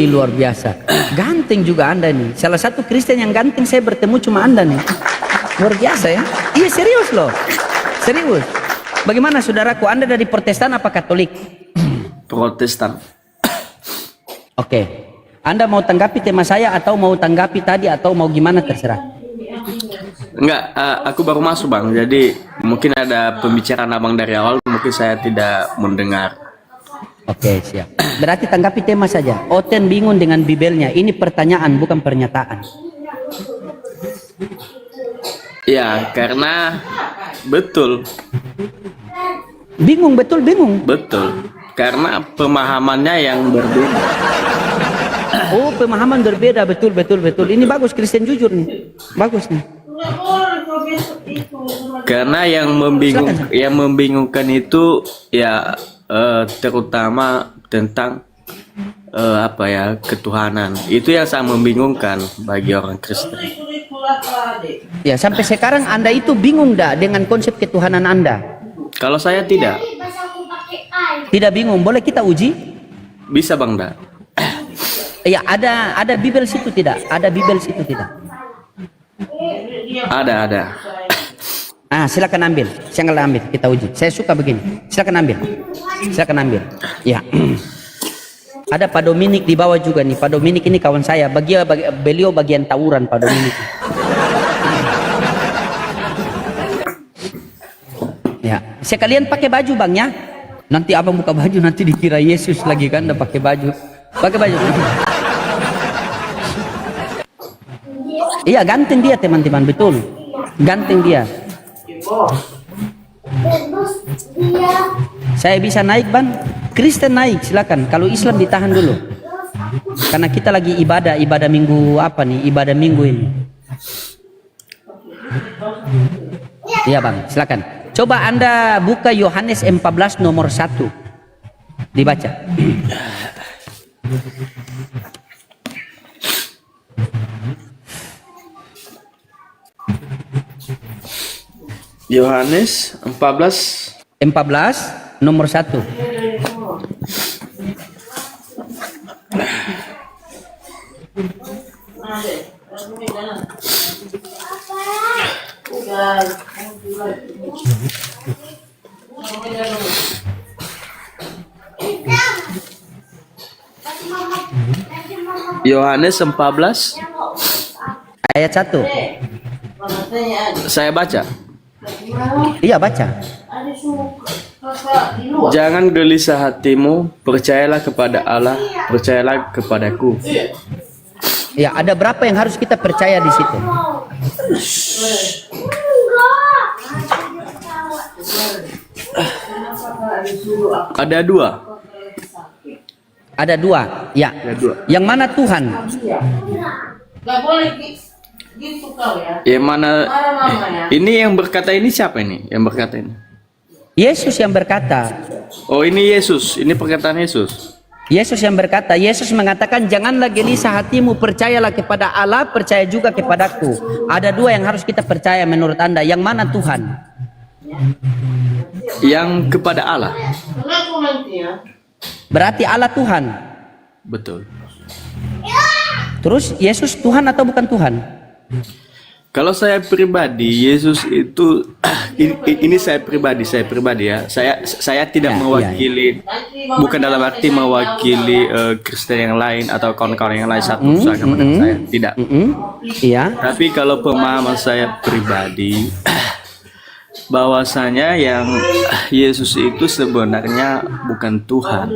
Luar biasa. Ganteng juga Anda nih. Salah satu Kristen yang ganteng saya bertemu cuma Anda nih. Luar biasa ya. Iya serius loh. Serius. Bagaimana saudaraku? Anda dari Protestan apa Katolik? Protestan. Oke. Anda mau tanggapi tema saya atau mau tanggapi tadi atau mau gimana terserah. Enggak, aku baru masuk bang. Jadi mungkin ada pembicaraan abang dari awal. Mungkin saya tidak mendengar. Oke, siap. Berarti tanggapi tema saja. Oten bingung dengan Bibelnya. Ini pertanyaan bukan pernyataan. Ya, karena betul. Bingung, betul bingung. Betul. Karena pemahamannya yang berbeda. Oh, pemahaman berbeda, betul. Ini bagus, Kristen jujur nih. Bagus nih. Karena yang membingungkan itu ya terutama tentang ketuhanan. Itu yang sangat membingungkan bagi orang Kristen. Ya, sampai sekarang Anda itu bingung dah dengan konsep ketuhanan Anda? Kalau saya tidak. Tidak bingung. Boleh kita uji? Bisa bang dah. Ya, ada Bibel situ tidak? Ada Bibel situ tidak? Ada. Silakan ambil. Saya nggak ambil, kita uji. Saya suka begini. Silakan ambil. Ya. Ada Pak Dominik di bawah juga nih. Pak Dominik ini kawan saya. Beliau bagian tawuran Pak Dominik. Ya. Sekalian pakai baju bang ya. Nanti abang buka baju nanti dikira Yesus lagi kan. Udah pakai baju. Pakai baju. Iya ganteng dia teman-teman, betul. Ganteng dia. Saya bisa naik bang. Kristen naik silakan. Kalau Islam ditahan dulu. Karena kita lagi ibadah minggu apa nih? Ibadah minggu ini. Iya bang, silakan. Coba Anda buka Yohanes 14 nomor 1. Dibaca. Yohanes 14 nomor 1. Yohanes 14 ayat 1. saya baca. Iya baca. Jangan gelisah hatimu, percayalah kepada Allah, percayalah kepadaku. Ya, ada berapa yang harus kita percaya di situ? Ada dua. Ada dua. Ya. Ada dua. Yang mana Tuhan? Gak boleh gitu kau ya. Yang mana? Ya. Ini yang berkata ini siapa ini? Yang berkata ini? Yesus yang berkata. Oh ini Yesus. Ini perkataan Yesus. Yesus yang berkata. Yesus mengatakan janganlah gelisah hatimu, percayalah kepada Allah, percaya juga kepadaku. Ada dua yang harus kita percaya menurut Anda. Yang mana Tuhan? Yang kepada Allah. Berarti Allah Tuhan. Betul. Terus Yesus Tuhan atau bukan Tuhan? Kalau saya pribadi, Yesus itu ini saya pribadi ya. Saya tidak mewakili, bukan dalam arti mewakili Kristen yang lain atau kawan-kawan yang lain satu agama dengan saya. Tidak. Iya. Tapi kalau pemahaman saya pribadi, bahwasanya yang Yesus itu sebenarnya bukan Tuhan.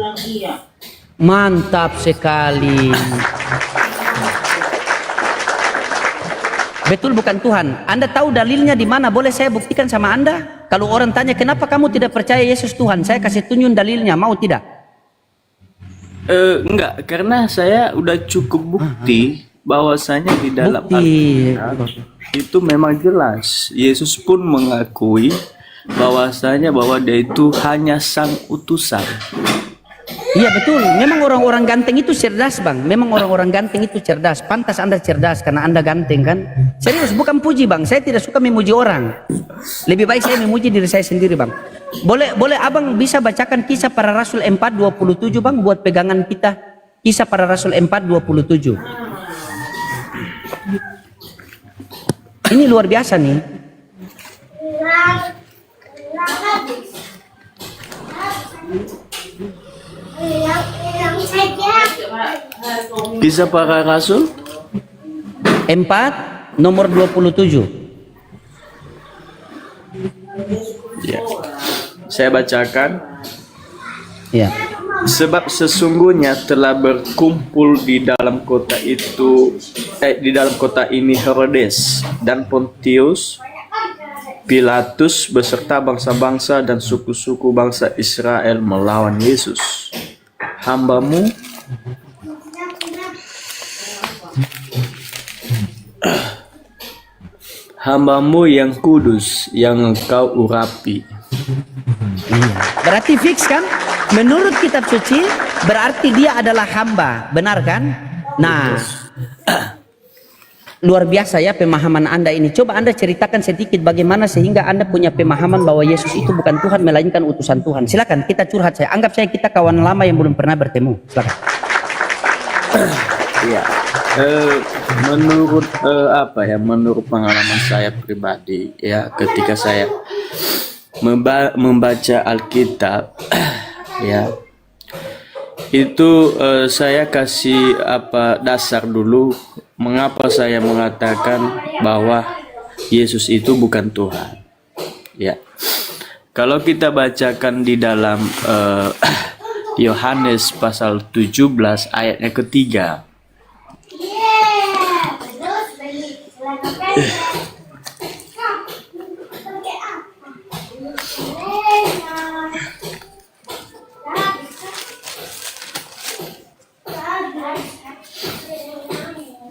Mantap sekali. Betul bukan Tuhan. Anda tahu dalilnya di mana? Boleh saya buktikan sama Anda? Kalau orang tanya kenapa kamu tidak percaya Yesus Tuhan, saya kasih tunjuk dalilnya. Mau tidak? Enggak, karena saya udah cukup bukti bahwasanya di dalam Alkitab itu memang jelas. Yesus pun mengakui bahwasanya bahwa dia itu hanya sang utusan. Iya betul, memang orang-orang ganteng itu cerdas bang. Memang orang-orang ganteng itu cerdas. Pantas anda cerdas karena anda ganteng kan. Serius, bukan puji bang. Saya tidak suka memuji orang. Lebih baik saya memuji diri saya sendiri bang. Boleh abang bisa bacakan Kisah Para Rasul 4:27 bang, buat pegangan kita. Kisah Para Rasul 4:27. Ini luar biasa nih. Kisah Para Rasul 4 nomor 27. ya. Saya bacakan. Ya. Sebab sesungguhnya telah berkumpul di dalam kota ini Herodes dan Pontius Pilatus beserta bangsa-bangsa dan suku-suku bangsa Israel melawan Yesus, hambamu yang kudus, yang engkau urapi. Iya. Berarti fix kan? Menurut kitab suci berarti dia adalah hamba, benar kan? Nah, luar biasa ya pemahaman anda ini. Coba anda ceritakan sedikit bagaimana sehingga anda punya pemahaman bahwa Yesus itu bukan Tuhan melainkan utusan Tuhan. Silakan kita curhat saya. Anggap saya kita kawan lama yang belum pernah bertemu. Silakan. Ya, menurut pengalaman saya pribadi ya, ketika saya membaca Alkitab ya, itu saya kasih dasar dulu mengapa saya mengatakan bahwa Yesus itu bukan Tuhan ya. Kalau kita bacakan di dalam Yohanes pasal 17 ayatnya ketiga,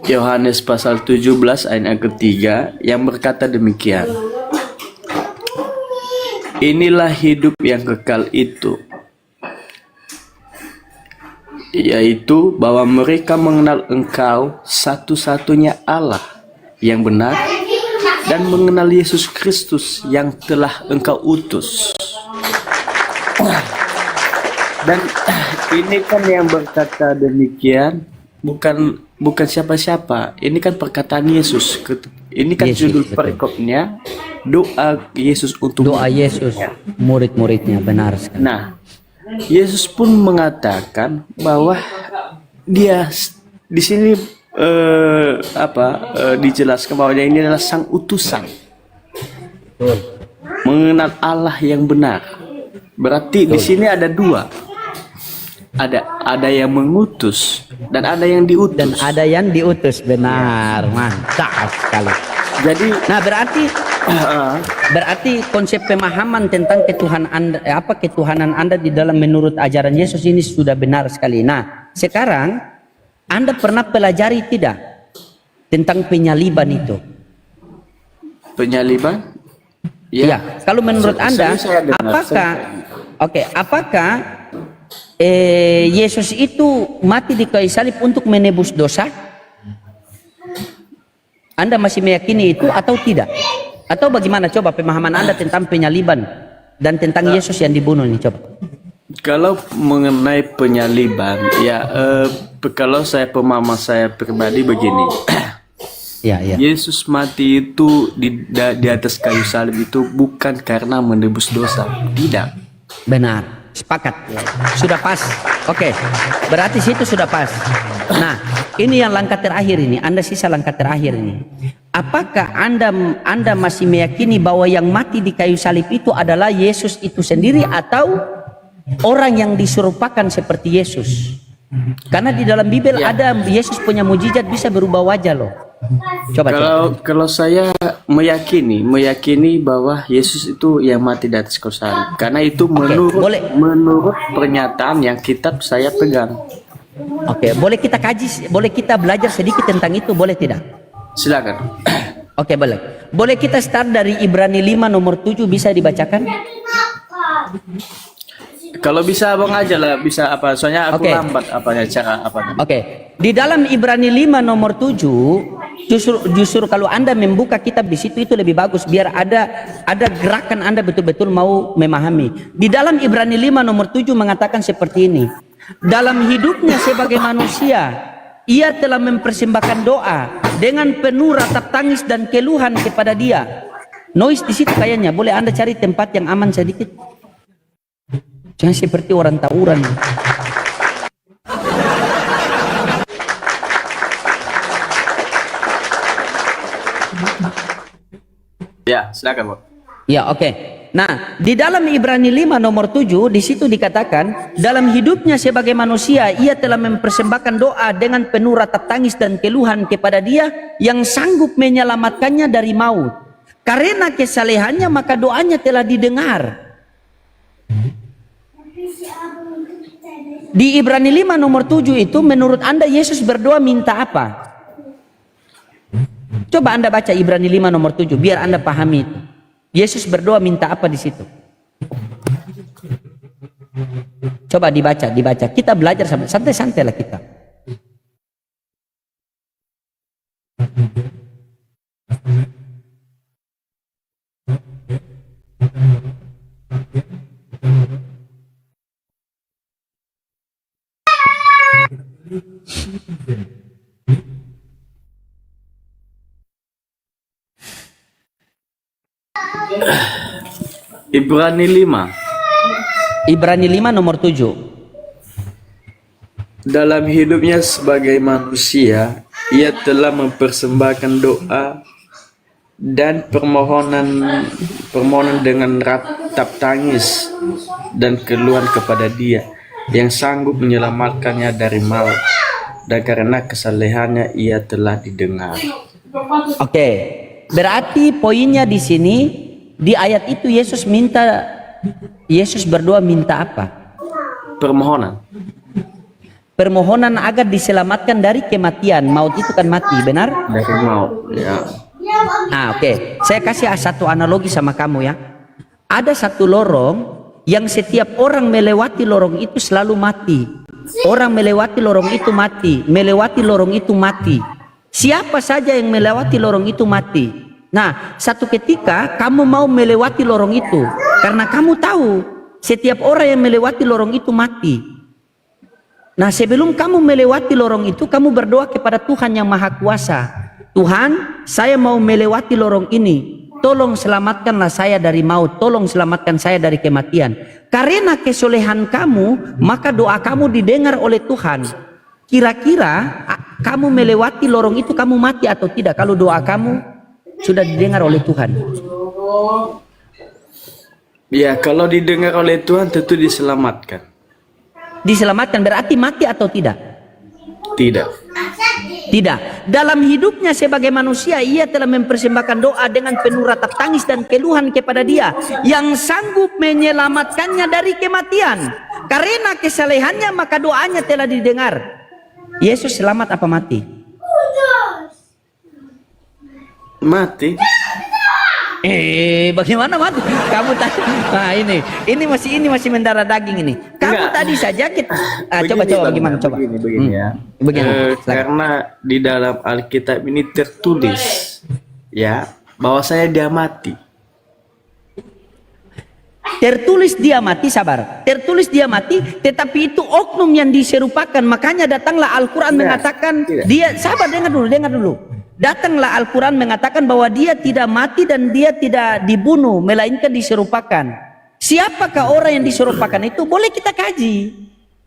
Yohanes pasal 17 ayat ketiga yang berkata demikian. Inilah hidup yang kekal itu, yaitu bahwa mereka mengenal Engkau satu-satunya Allah yang benar dan mengenal Yesus Kristus yang telah Engkau utus. Dan ini kan yang berkata demikian bukan siapa-siapa. Ini kan perkataan Yesus. Ini kan Yesus, judul betul. perikopnya, doa Yesus untuk Doa Yesus murid-muridnya, benar sekali. Nah, Yesus pun mengatakan bahwa dia di sini dijelaskan bahwa dia ini adalah sang utusan, mengenal Allah yang benar. Berarti di sini ada dua. Ada yang mengutus dan ada yang diutus. Dan ada yang diutus, benar, mantap sekali. Jadi, Nah berarti konsep pemahaman tentang ketuhanan anda di dalam menurut ajaran Yesus ini sudah benar sekali. Nah sekarang anda pernah pelajari tidak tentang penyaliban itu? penyaliban? Ya. Kalau menurut anda, saya dengar, apakah Yesus itu mati di kayu salib untuk menebus dosa? Anda masih meyakini itu atau tidak? Atau bagaimana coba pemahaman anda tentang penyaliban dan tentang Yesus yang dibunuh ini coba? Kalau mengenai penyaliban, ya kalau pemahaman saya pribadi begini. Ya. Yesus mati itu di atas kayu salib itu bukan karena menebus dosa, tidak. Benar, sepakat. Sudah pas. Oke, berarti situ sudah pas. Nah, ini yang langkah terakhir ini. Anda sisa langkah terakhir ini. Apakah Anda masih meyakini bahwa yang mati di kayu salib itu adalah Yesus itu sendiri atau orang yang diserupakan seperti Yesus? Karena di dalam Bible ada Yesus punya mujizat bisa berubah wajah loh. Coba. Kalau saya meyakini bahwa Yesus itu yang mati di atas kayu salib, karena itu menurut pernyataan yang kitab saya pegang. Oke, boleh kita kaji, boleh kita belajar sedikit tentang itu, boleh tidak? Silakan. Oke, boleh. Boleh kita start dari Ibrani 5 nomor 7 bisa dibacakan? Kalau bisa abang aja lah, bisa apa? Soalnya aku Oke. lambat apanya cara apanya. Oke, di dalam Ibrani 5 nomor 7 justru kalau Anda membuka kitab di situ itu lebih bagus biar ada gerakan Anda betul-betul mau memahami. Di dalam Ibrani 5 nomor 7 mengatakan seperti ini. Dalam hidupnya sebagai manusia, ia telah mempersembahkan doa dengan penuh ratap tangis dan keluhan kepada Dia. Noise di situ kayaknya, boleh Anda cari tempat yang aman sedikit. Jangan seperti orang tawuran. Ya, silakan, Bang. Ya, oke. Nah, di dalam Ibrani 5 nomor 7 di situ dikatakan, dalam hidupnya sebagai manusia ia telah mempersembahkan doa dengan penuh ratap tangis dan keluhan kepada Dia yang sanggup menyelamatkannya dari maut. Karena kesalehannya maka doanya telah didengar. Di Ibrani 5 nomor 7 itu menurut Anda Yesus berdoa minta apa? Coba Anda baca Ibrani 5 nomor 7 biar Anda pahami itu. Yesus berdoa minta apa di situ? Coba dibaca. Kita belajar santai-santai lah kita. Ibrani 5. Ibrani 5 nomor 7. Dalam hidupnya sebagai manusia, ia telah mempersembahkan doa dan permohonan dengan ratap tangis dan keluhan kepada Dia yang sanggup menyelamatkannya dari maut, dan karena kesalehannya ia telah didengar. Oke. Berarti poinnya di sini di ayat itu Yesus berdoa minta apa? Permohonan. Permohonan agar diselamatkan dari kematian. Maut itu kan mati, benar? Dari maut, ya. Nah, oke. Saya kasih satu analogi sama kamu ya. Ada satu lorong yang setiap orang melewati lorong itu selalu mati. Orang melewati lorong itu mati, melewati lorong itu mati. Siapa saja yang melewati lorong itu mati. Nah, satu ketika kamu mau melewati lorong itu karena kamu tahu setiap orang yang melewati lorong itu mati. Nah, sebelum kamu melewati lorong itu, kamu berdoa kepada Tuhan yang Maha Kuasa. Tuhan, saya mau melewati lorong ini. Tolong selamatkanlah saya dari maut. Tolong selamatkan saya dari kematian. Karena kesolehan kamu, maka doa kamu didengar oleh Tuhan. Kira-kira kamu melewati lorong itu, kamu mati atau tidak? Kalau doa kamu sudah didengar oleh Tuhan. Ya, kalau didengar oleh Tuhan tentu diselamatkan. Diselamatkan berarti mati atau tidak? Tidak. Tidak. Dalam hidupnya sebagai manusia ia telah mempersembahkan doa dengan penuh ratap tangis dan keluhan kepada Dia yang sanggup menyelamatkannya dari kematian. Karena kesalehannya maka doanya telah didengar. Yesus selamat apa mati? Mati. Bagaimana mati? Kamu tadi, nah ini masih mendarah daging ini. Kamu Enggak. tadi saja kita, coba Bang, bagaimana coba? Begini ya. Begini. Silakan. Karena di dalam Alkitab ini tertulis ya bahwa dia mati. Tertulis dia mati, sabar. Tertulis dia mati, tetapi itu oknum yang diserupakan. Makanya datanglah Al-Quran mengatakan tidak. dia, sabar, dengar dulu. Datanglah Al-Quran mengatakan bahwa dia tidak mati dan dia tidak dibunuh, melainkan diserupakan. Siapakah orang yang diserupakan itu? Boleh kita kaji.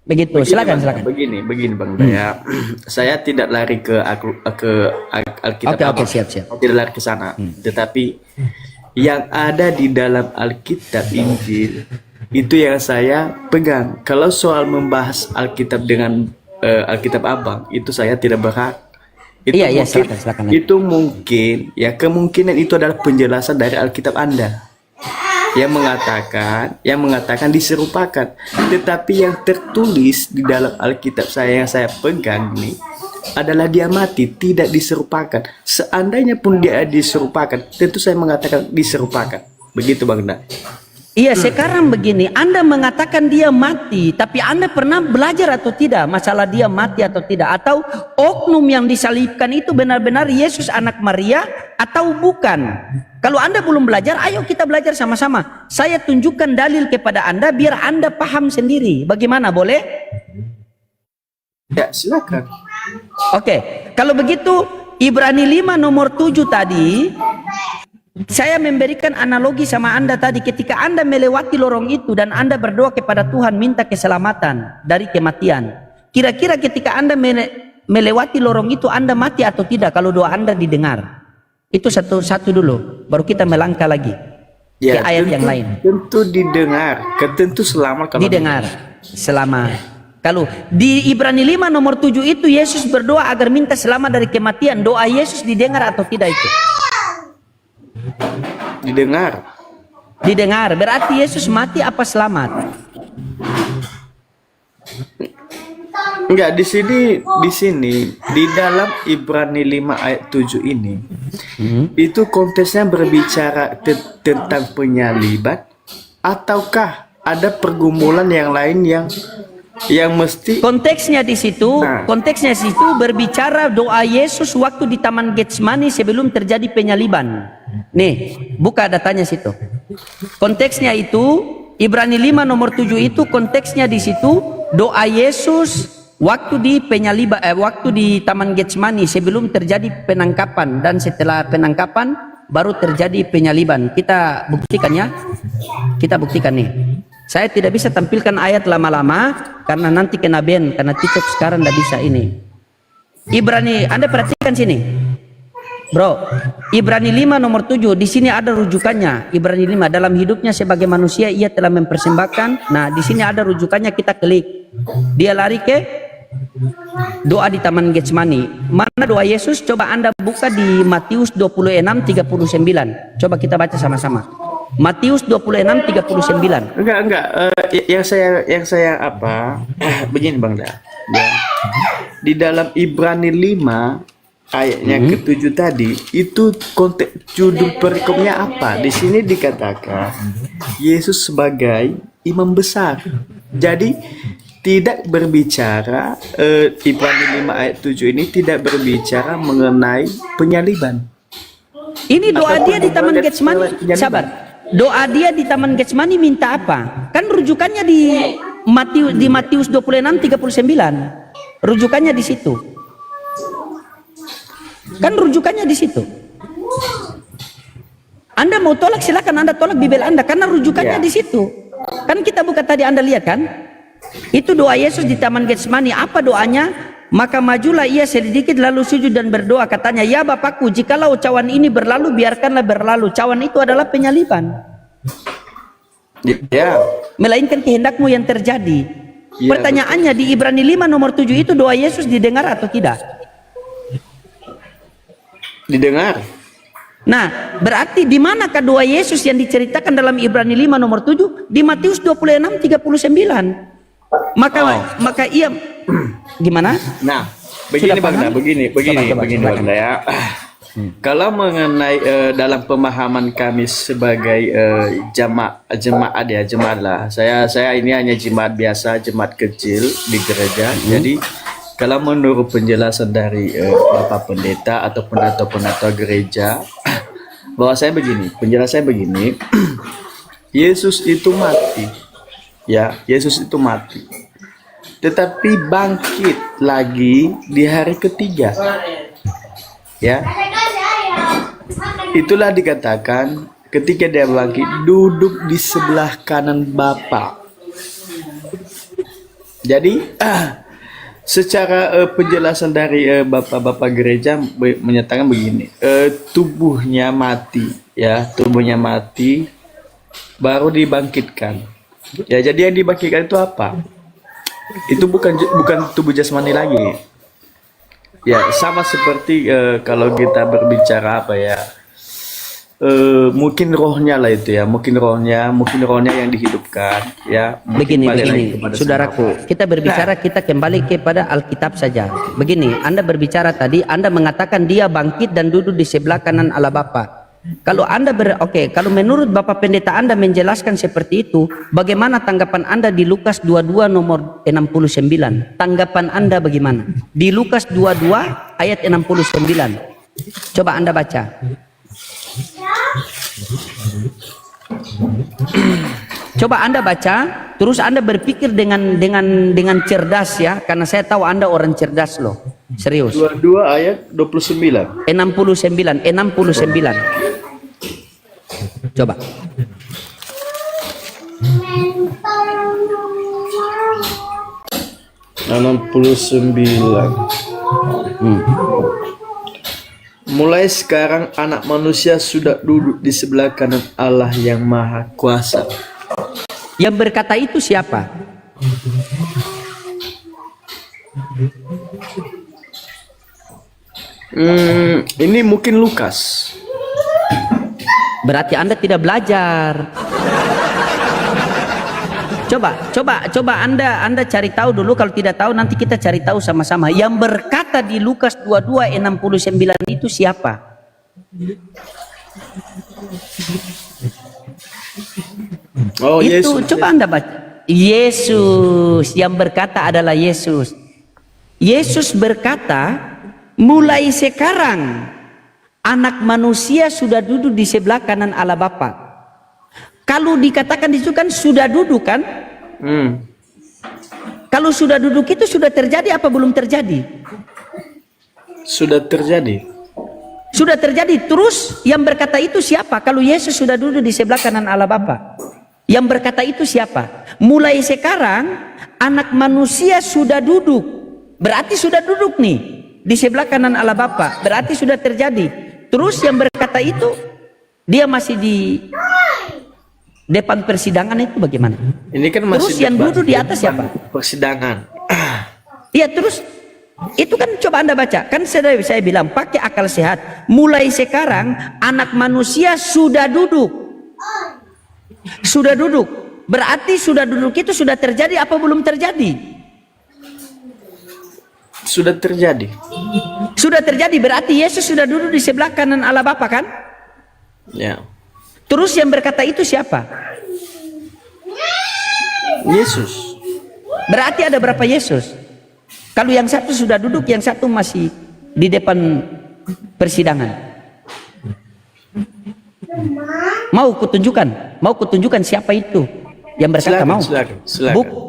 Begitu, silakan. Begini Bang ya. Saya tidak lari ke Alkitab. Oke, siap. Tidak lari ke sana. Tetapi yang ada di dalam Alkitab Injil itu yang saya pegang. Kalau soal membahas Alkitab dengan Alkitab Abang itu saya tidak berhak. Itu Iya, mungkin, silakan. itu mungkin ya kemungkinan itu adalah penjelasan dari Alkitab Anda yang mengatakan diserupakan. Tetapi yang tertulis di dalam Alkitab saya yang saya pegang ini adalah dia mati, tidak diserupakan. Seandainya pun dia diserupakan, tentu saya mengatakan diserupakan. Begitu Bang Da. Iya, sekarang begini, Anda mengatakan dia mati, tapi Anda pernah belajar atau tidak masalah dia mati atau tidak? Atau oknum yang disalibkan itu benar-benar Yesus anak Maria atau bukan? Kalau Anda belum belajar, ayo kita belajar sama-sama. Saya tunjukkan dalil kepada Anda biar Anda paham sendiri. Bagaimana, boleh? Ya, silakan. Oke, kalau begitu Ibrani 5 nomor 7 tadi, saya memberikan analogi sama Anda tadi. Ketika Anda melewati lorong itu dan Anda berdoa kepada Tuhan minta keselamatan dari kematian, kira-kira ketika Anda melewati lorong itu Anda mati atau tidak kalau doa Anda didengar? Itu satu dulu, baru kita melangkah lagi ke ayat yang lain. Tentu didengar, tentu selamat kalau didengar. Selamat. Kalau di Ibrani 5 nomor 7 itu Yesus berdoa agar minta selamat dari kematian. Doa Yesus didengar atau tidak itu? didengar. Didengar. Berarti Yesus mati apa selamat? Enggak, di sini di dalam Ibrani 5 ayat 7 ini itu konteksnya berbicara tentang penyaliban ataukah ada pergumulan yang lain yang mesti konteksnya di situ, konteksnya di situ berbicara doa Yesus waktu di Taman Getsemani sebelum terjadi penyaliban. Nih, buka datanya situ. Konteksnya itu Ibrani 5 nomor 7 itu konteksnya di situ doa Yesus waktu di penyaliban, waktu di Taman Getsemani sebelum terjadi penangkapan dan setelah penangkapan baru terjadi penyaliban. Kita buktikan ya. Kita buktikan nih. Saya tidak bisa tampilkan ayat lama-lama karena nanti kena ban, karena TikTok sekarang tidak bisa ini. Ibrani, Anda perhatikan sini. Bro, Ibrani 5 nomor 7 di sini ada rujukannya. Ibrani 5 dalam hidupnya sebagai manusia ia telah mempersembahkan. Nah, di sini ada rujukannya, kita klik. Dia lari ke doa di Taman Getsemani. Mana doa Yesus? Coba Anda buka di Matius 26:39. Coba kita baca sama-sama. Matius 26:39. Enggak. Yang saya apa? Begini Bang Da. Ya. Di dalam Ibrani 5 ayatnya ke-7 tadi itu konteks judul perikopnya apa? Di sini dikatakan Yesus sebagai imam besar. Jadi tidak berbicara Ibrani 5 ayat 7 ini tidak berbicara mengenai penyaliban. Ini doa dia di Taman Getsemani. Sabar. Doa dia di Taman Getsemani minta apa? Kan rujukannya di Matius 26:39. Rujukannya di situ. Kan rujukannya di situ. Anda mau tolak silakan Anda tolak Bibel Anda karena rujukannya di situ. Kan kita buka tadi Anda lihat kan? Itu doa Yesus di Taman Getsemani. Apa doanya? Maka majulah ia sedikit lalu sujud dan berdoa, katanya, ya Bapakku, jikalau cawan ini berlalu biarkanlah berlalu. Cawan itu adalah penyaliban. Ya. Melainkan kehendakmu yang terjadi. Ya, pertanyaannya betul. Di Ibrani 5 nomor 7 itu doa Yesus didengar atau tidak? Didengar. Nah, berarti di manakah doa Yesus yang diceritakan dalam Ibrani 5 nomor 7? Di Matius 26:39. Maka ia gimana? Nah, begini Bang Da, begini Bang Da ya. Kalau mengenai dalam pemahaman kami sebagai jemaat lah. Saya ini hanya jemaat biasa, jemaat kecil di gereja. Jadi kalau menurut penjelasan dari Bapak Pendeta ataupun gereja, bahwa saya begini, penjelasan begini, Yesus itu mati. Ya, Yesus itu mati. Tetapi bangkit lagi di hari ketiga. Ya. Itulah dikatakan ketika dia bangkit duduk di sebelah kanan Bapa. Jadi secara penjelasan dari bapak-bapak gereja menyatakan begini, tubuhnya mati, ya, tubuhnya mati baru dibangkitkan. Ya, jadi yang dibangkitkan itu apa? Itu bukan tubuh jasmani lagi. Ya, sama seperti kalau kita berbicara apa ya? Mungkin rohnya lah itu ya, mungkin rohnya yang dihidupkan ya. Begini, saudaraku, kita berbicara, kita kembali kepada Alkitab saja. Begini, Anda berbicara tadi, Anda mengatakan dia bangkit dan duduk di sebelah kanan Allah Bapa. Kalau Anda kalau menurut Bapak Pendeta Anda menjelaskan seperti itu, bagaimana tanggapan Anda di Lukas 22 nomor 69? Tanggapan Anda bagaimana? Di Lukas 22 ayat 69. Coba Anda baca. Coba Anda baca, terus Anda berpikir dengan cerdas ya, karena saya tahu Anda orang cerdas loh. Serius. 22 ayat 29. 69. Coba. Mulai sekarang anak manusia sudah duduk di sebelah kanan Allah yang Maha Kuasa. Yang berkata itu siapa? Ini mungkin Lukas. Berarti Anda tidak belajar. Coba Anda cari tahu dulu. Kalau tidak tahu nanti kita cari tahu sama-sama. Yang berkata di Lukas 22:69 itu siapa? Oh, Itu Yesus. coba Anda baca. Yesus, yang berkata adalah Yesus. Yesus berkata, mulai sekarang anak manusia sudah duduk di sebelah kanan Allah Bapa. Kalau dikatakan itu kan sudah duduk kan? Kalau sudah duduk itu sudah terjadi apa belum terjadi? Sudah terjadi. Sudah terjadi. Terus yang berkata itu siapa? Kalau Yesus sudah duduk di sebelah kanan Allah Bapa, yang berkata itu siapa? Mulai sekarang anak manusia sudah duduk. Berarti sudah duduk nih di sebelah kanan Allah Bapa. Berarti sudah terjadi. Terus yang berkata itu dia masih di depan persidangan itu bagaimana? Ini kan masih terus yang duduk di atas siapa? Persidangan. Iya, terus itu kan coba Anda baca. Kan saya bilang pakai akal sehat. Mulai sekarang anak manusia sudah duduk. Sudah duduk. Berarti sudah duduk itu sudah terjadi apa belum terjadi? Sudah terjadi. Sudah terjadi, berarti Yesus sudah duduk di sebelah kanan Allah Bapa kan? Ya. Terus yang berkata itu siapa? Yesus. Berarti ada berapa Yesus? Kalau yang satu sudah duduk, yang satu masih di depan persidangan. Mau kutunjukkan siapa itu yang berkata? Silakan, mau? Silakan.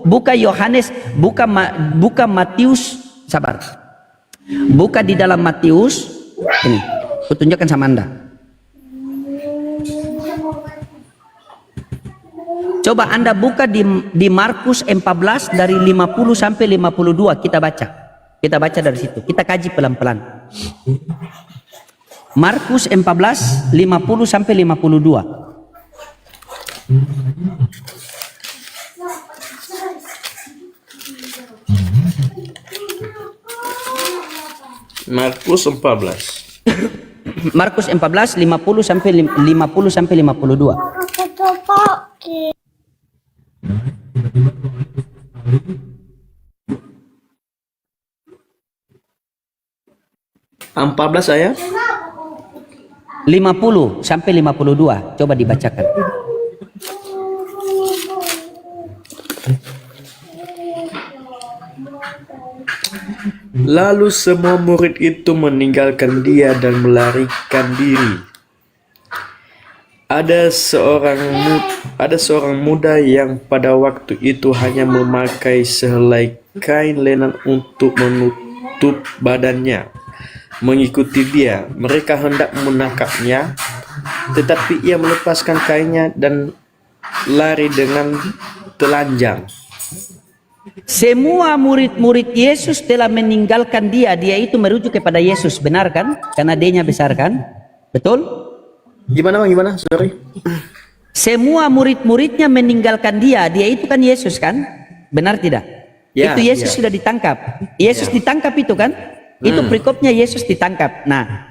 Buka Yohanes, buka Matius, sabar. Buka di dalam Matius. Ini, kutunjukkan sama Anda. Coba Anda buka di Markus 14 dari 50 sampai 52, kita baca. Kita baca dari situ. Kita kaji pelan-pelan. Markus 14 50 sampai 52. Markus 14. Markus 14 50 sampai 52. Empat belas ayat 50 sampai 52. Coba dibacakan. Lalu semua murid itu meninggalkan dia dan melarikan diri. Ada seorang muda yang pada waktu itu hanya memakai sehelai kain lenan untuk menutup badannya. Mengikuti dia, mereka hendak menangkapnya, tetapi ia melepaskan kainnya dan lari dengan telanjang. Semua murid-murid Yesus telah meninggalkan dia. Dia itu merujuk kepada Yesus, benar kan? Karena D-nya besar kan? Betul? Gimana? Sorry. Semua murid-muridnya meninggalkan dia. Dia itu kan Yesus kan? Benar tidak? Ya, itu Yesus ya. sudah ditangkap. Yesus ditangkap itu kan? Itu perikopnya Yesus ditangkap. Nah,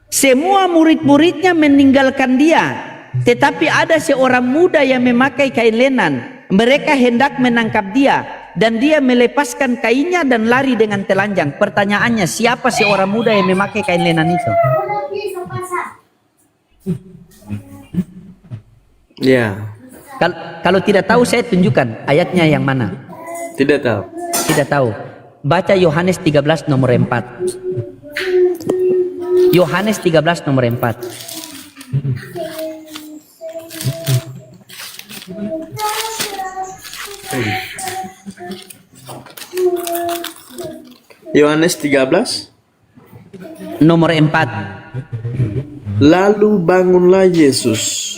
semua murid-muridnya meninggalkan dia. Tetapi ada seorang muda yang memakai kain lenan. Mereka hendak menangkap dia. Dan dia melepaskan kainnya dan lari dengan telanjang. Pertanyaannya, siapa seorang muda yang memakai kain lenan itu? Ya, Kalau tidak tahu saya tunjukkan ayatnya yang mana. tidak tahu. Tidak tahu. Baca Yohanes 13 nomor 4. Yohanes 13 nomor 4. Yohanes 13. Nomor 4. Lalu bangunlah Yesus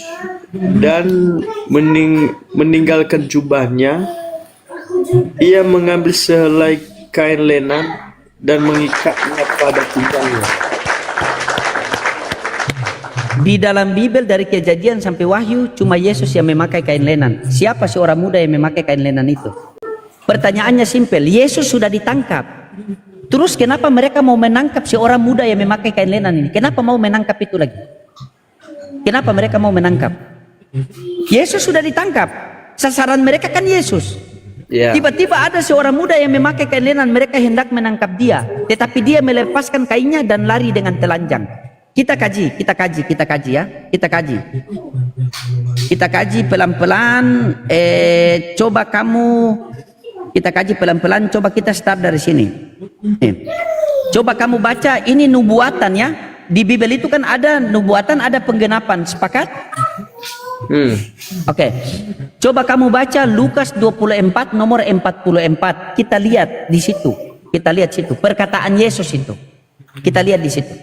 dan meninggalkan jubahnya. Ia mengambil sehelai kain lenan dan mengikatnya pada pinggangnya. Di dalam Bible dari Kejadian sampai Wahyu cuma Yesus yang memakai kain lenan. Siapa seorang muda yang memakai kain lenan itu? Pertanyaannya simpel, Yesus sudah ditangkap. Terus kenapa mereka mau menangkap seorang muda yang memakai kain lenan ini? Kenapa mau menangkap itu lagi? Kenapa mereka mau menangkap? Yesus sudah ditangkap. Sasaran mereka kan Yesus. Ya. Tiba-tiba ada seorang muda yang memakai kain lenan, mereka hendak menangkap dia. Tetapi dia melepaskan kainnya dan lari dengan telanjang. Kita kaji ya. Kita kaji pelan-pelan. Coba kamu, kita kaji pelan-pelan. Coba kita start dari sini. Coba kamu baca, ini nubuatan ya. Di Bible itu kan ada nubuatan, ada penggenapan. Sepakat? Oke. Coba kamu baca Lukas 24 nomor 44. Kita lihat di situ. Kita lihat situ perkataan Yesus itu. Kita lihat di situ.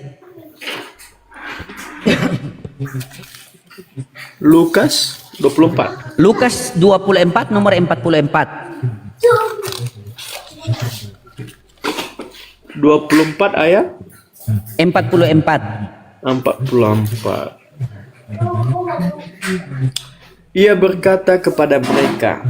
Lukas 24. Lukas 24 nomor 44. 24 ayat 44. 44. Ia berkata kepada mereka,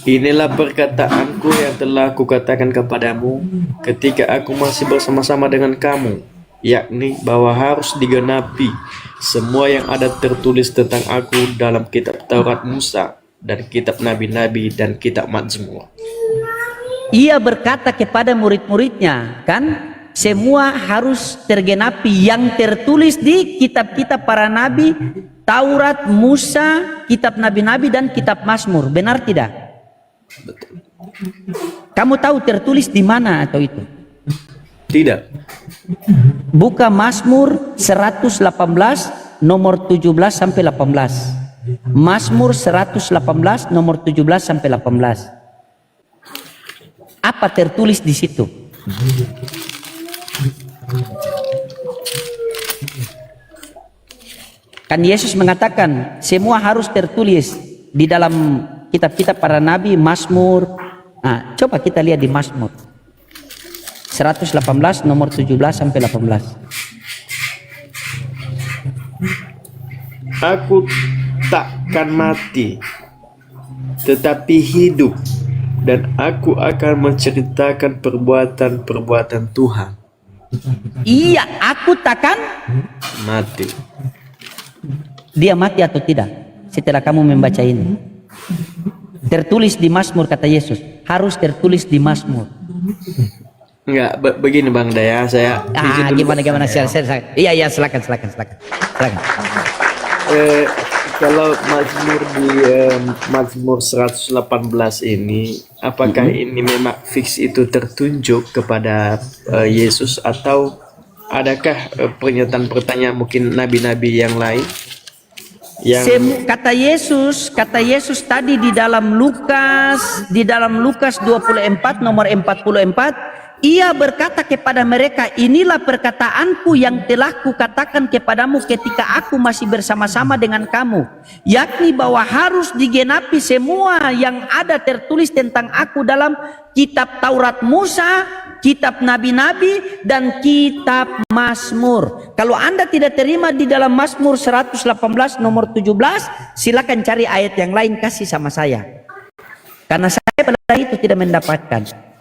inilah perkataanku yang telah kukatakan kepadamu ketika aku masih bersama-sama dengan kamu, yakni bahwa harus digenapi semua yang ada tertulis tentang aku dalam kitab Taurat Musa dan kitab Nabi-Nabi dan kitab Mazmur. Ia berkata kepada murid-muridnya, kan? Semua harus tergenapi yang tertulis di kitab-kitab para nabi, Taurat, Musa, kitab Nabi-Nabi dan kitab Mazmur. Benar tidak? Betul. Kamu tahu tertulis di mana atau itu? Tidak. Buka Mazmur 118 nomor 17 sampai 18. Mazmur 118 nomor 17 sampai 18. Apa tertulis di situ? Kan Yesus mengatakan semua harus tertulis di dalam kitab-kitab para nabi, Mazmur. Nah, coba kita lihat di Mazmur 118 nomor 17 sampai 18. Aku takkan mati, tetapi hidup, dan aku akan menceritakan perbuatan-perbuatan Tuhan. Iya, aku takkan Mati. Dia mati atau tidak setelah kamu membaca ini? Tertulis di Mazmur, kata Yesus. Harus tertulis di Mazmur. Enggak, begini Bang Daya, saya izin dulu. Gimana Iya, silakan. Kalau Mazmur di Mazmur 118 ini, apakah ini memang fix itu tertunjuk kepada Yesus, atau adakah pernyataan pertanyaan mungkin nabi-nabi yang lain? Kata Yesus tadi di dalam Lukas 24 nomor 44, ia berkata kepada mereka, inilah perkataanku yang telah kukatakan kepadamu ketika aku masih bersama-sama dengan kamu, yakni bahwa harus digenapi semua yang ada tertulis tentang aku dalam kitab Taurat Musa, kitab Nabi-Nabi dan kitab Mazmur. Kalau Anda tidak terima di dalam Mazmur 118 nomor 17, silakan cari ayat yang lain, kasih sama saya. Karena saya pada itu tidak mendapatkan.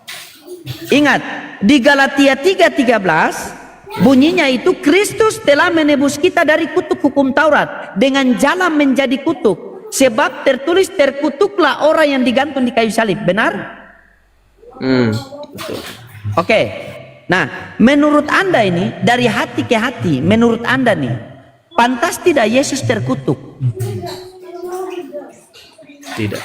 Ingat, di Galatia 3:13 bunyinya itu Kristus telah menebus kita dari kutuk hukum Taurat dengan jalan menjadi kutuk. Sebab tertulis, terkutuklah orang yang digantung di kayu salib. Benar? Betul. Oke. Nah, menurut Anda ini dari hati ke hati, menurut Anda nih, Pantas tidak Yesus terkutuk? Tidak.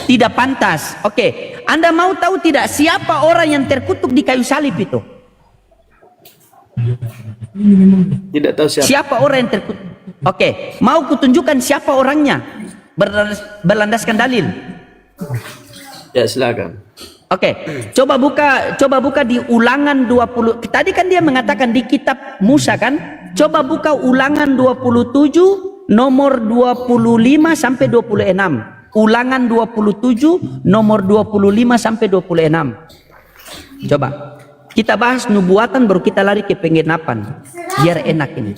Tidak pantas. Oke, Anda mau tahu tidak siapa orang yang terkutuk di kayu salib itu? Tidak tahu siapa. Siapa orang yang terkutuk? Oke, mau kutunjukkan siapa orangnya? Berlandaskan dalil. Ya, silakan. Oke, coba buka di Ulangan 20. Tadi kan dia mengatakan di kitab Musa kan? Coba buka Ulangan 27 nomor 25 sampai 26. Ulangan 27 nomor 25 sampai 26. Coba kita bahas nubuatan baru kita lari ke penggenapan. Biar enak ini.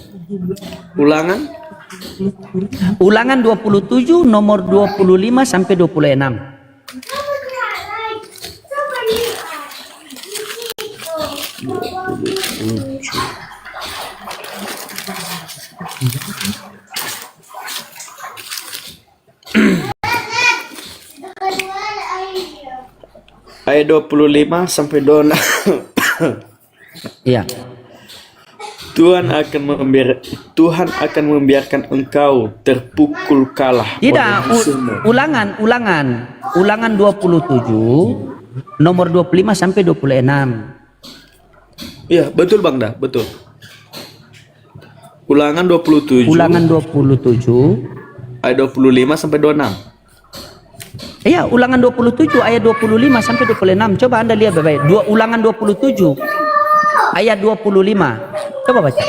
Ulangan 27 nomor 25 sampai 26. Ayat 25 sampai 26. Iya. Tuhan akan membiarkan engkau terpukul kalah. Tidak, ulangan 27 nomor 25 sampai 26. Iya, betul Bang dah, betul. Ulangan 27 ayat 25 sampai 26. Iya, Ulangan 27 ayat 25 sampai 26. Coba Anda lihat baik-baik. Ulangan 27 ayat 25. Coba baca.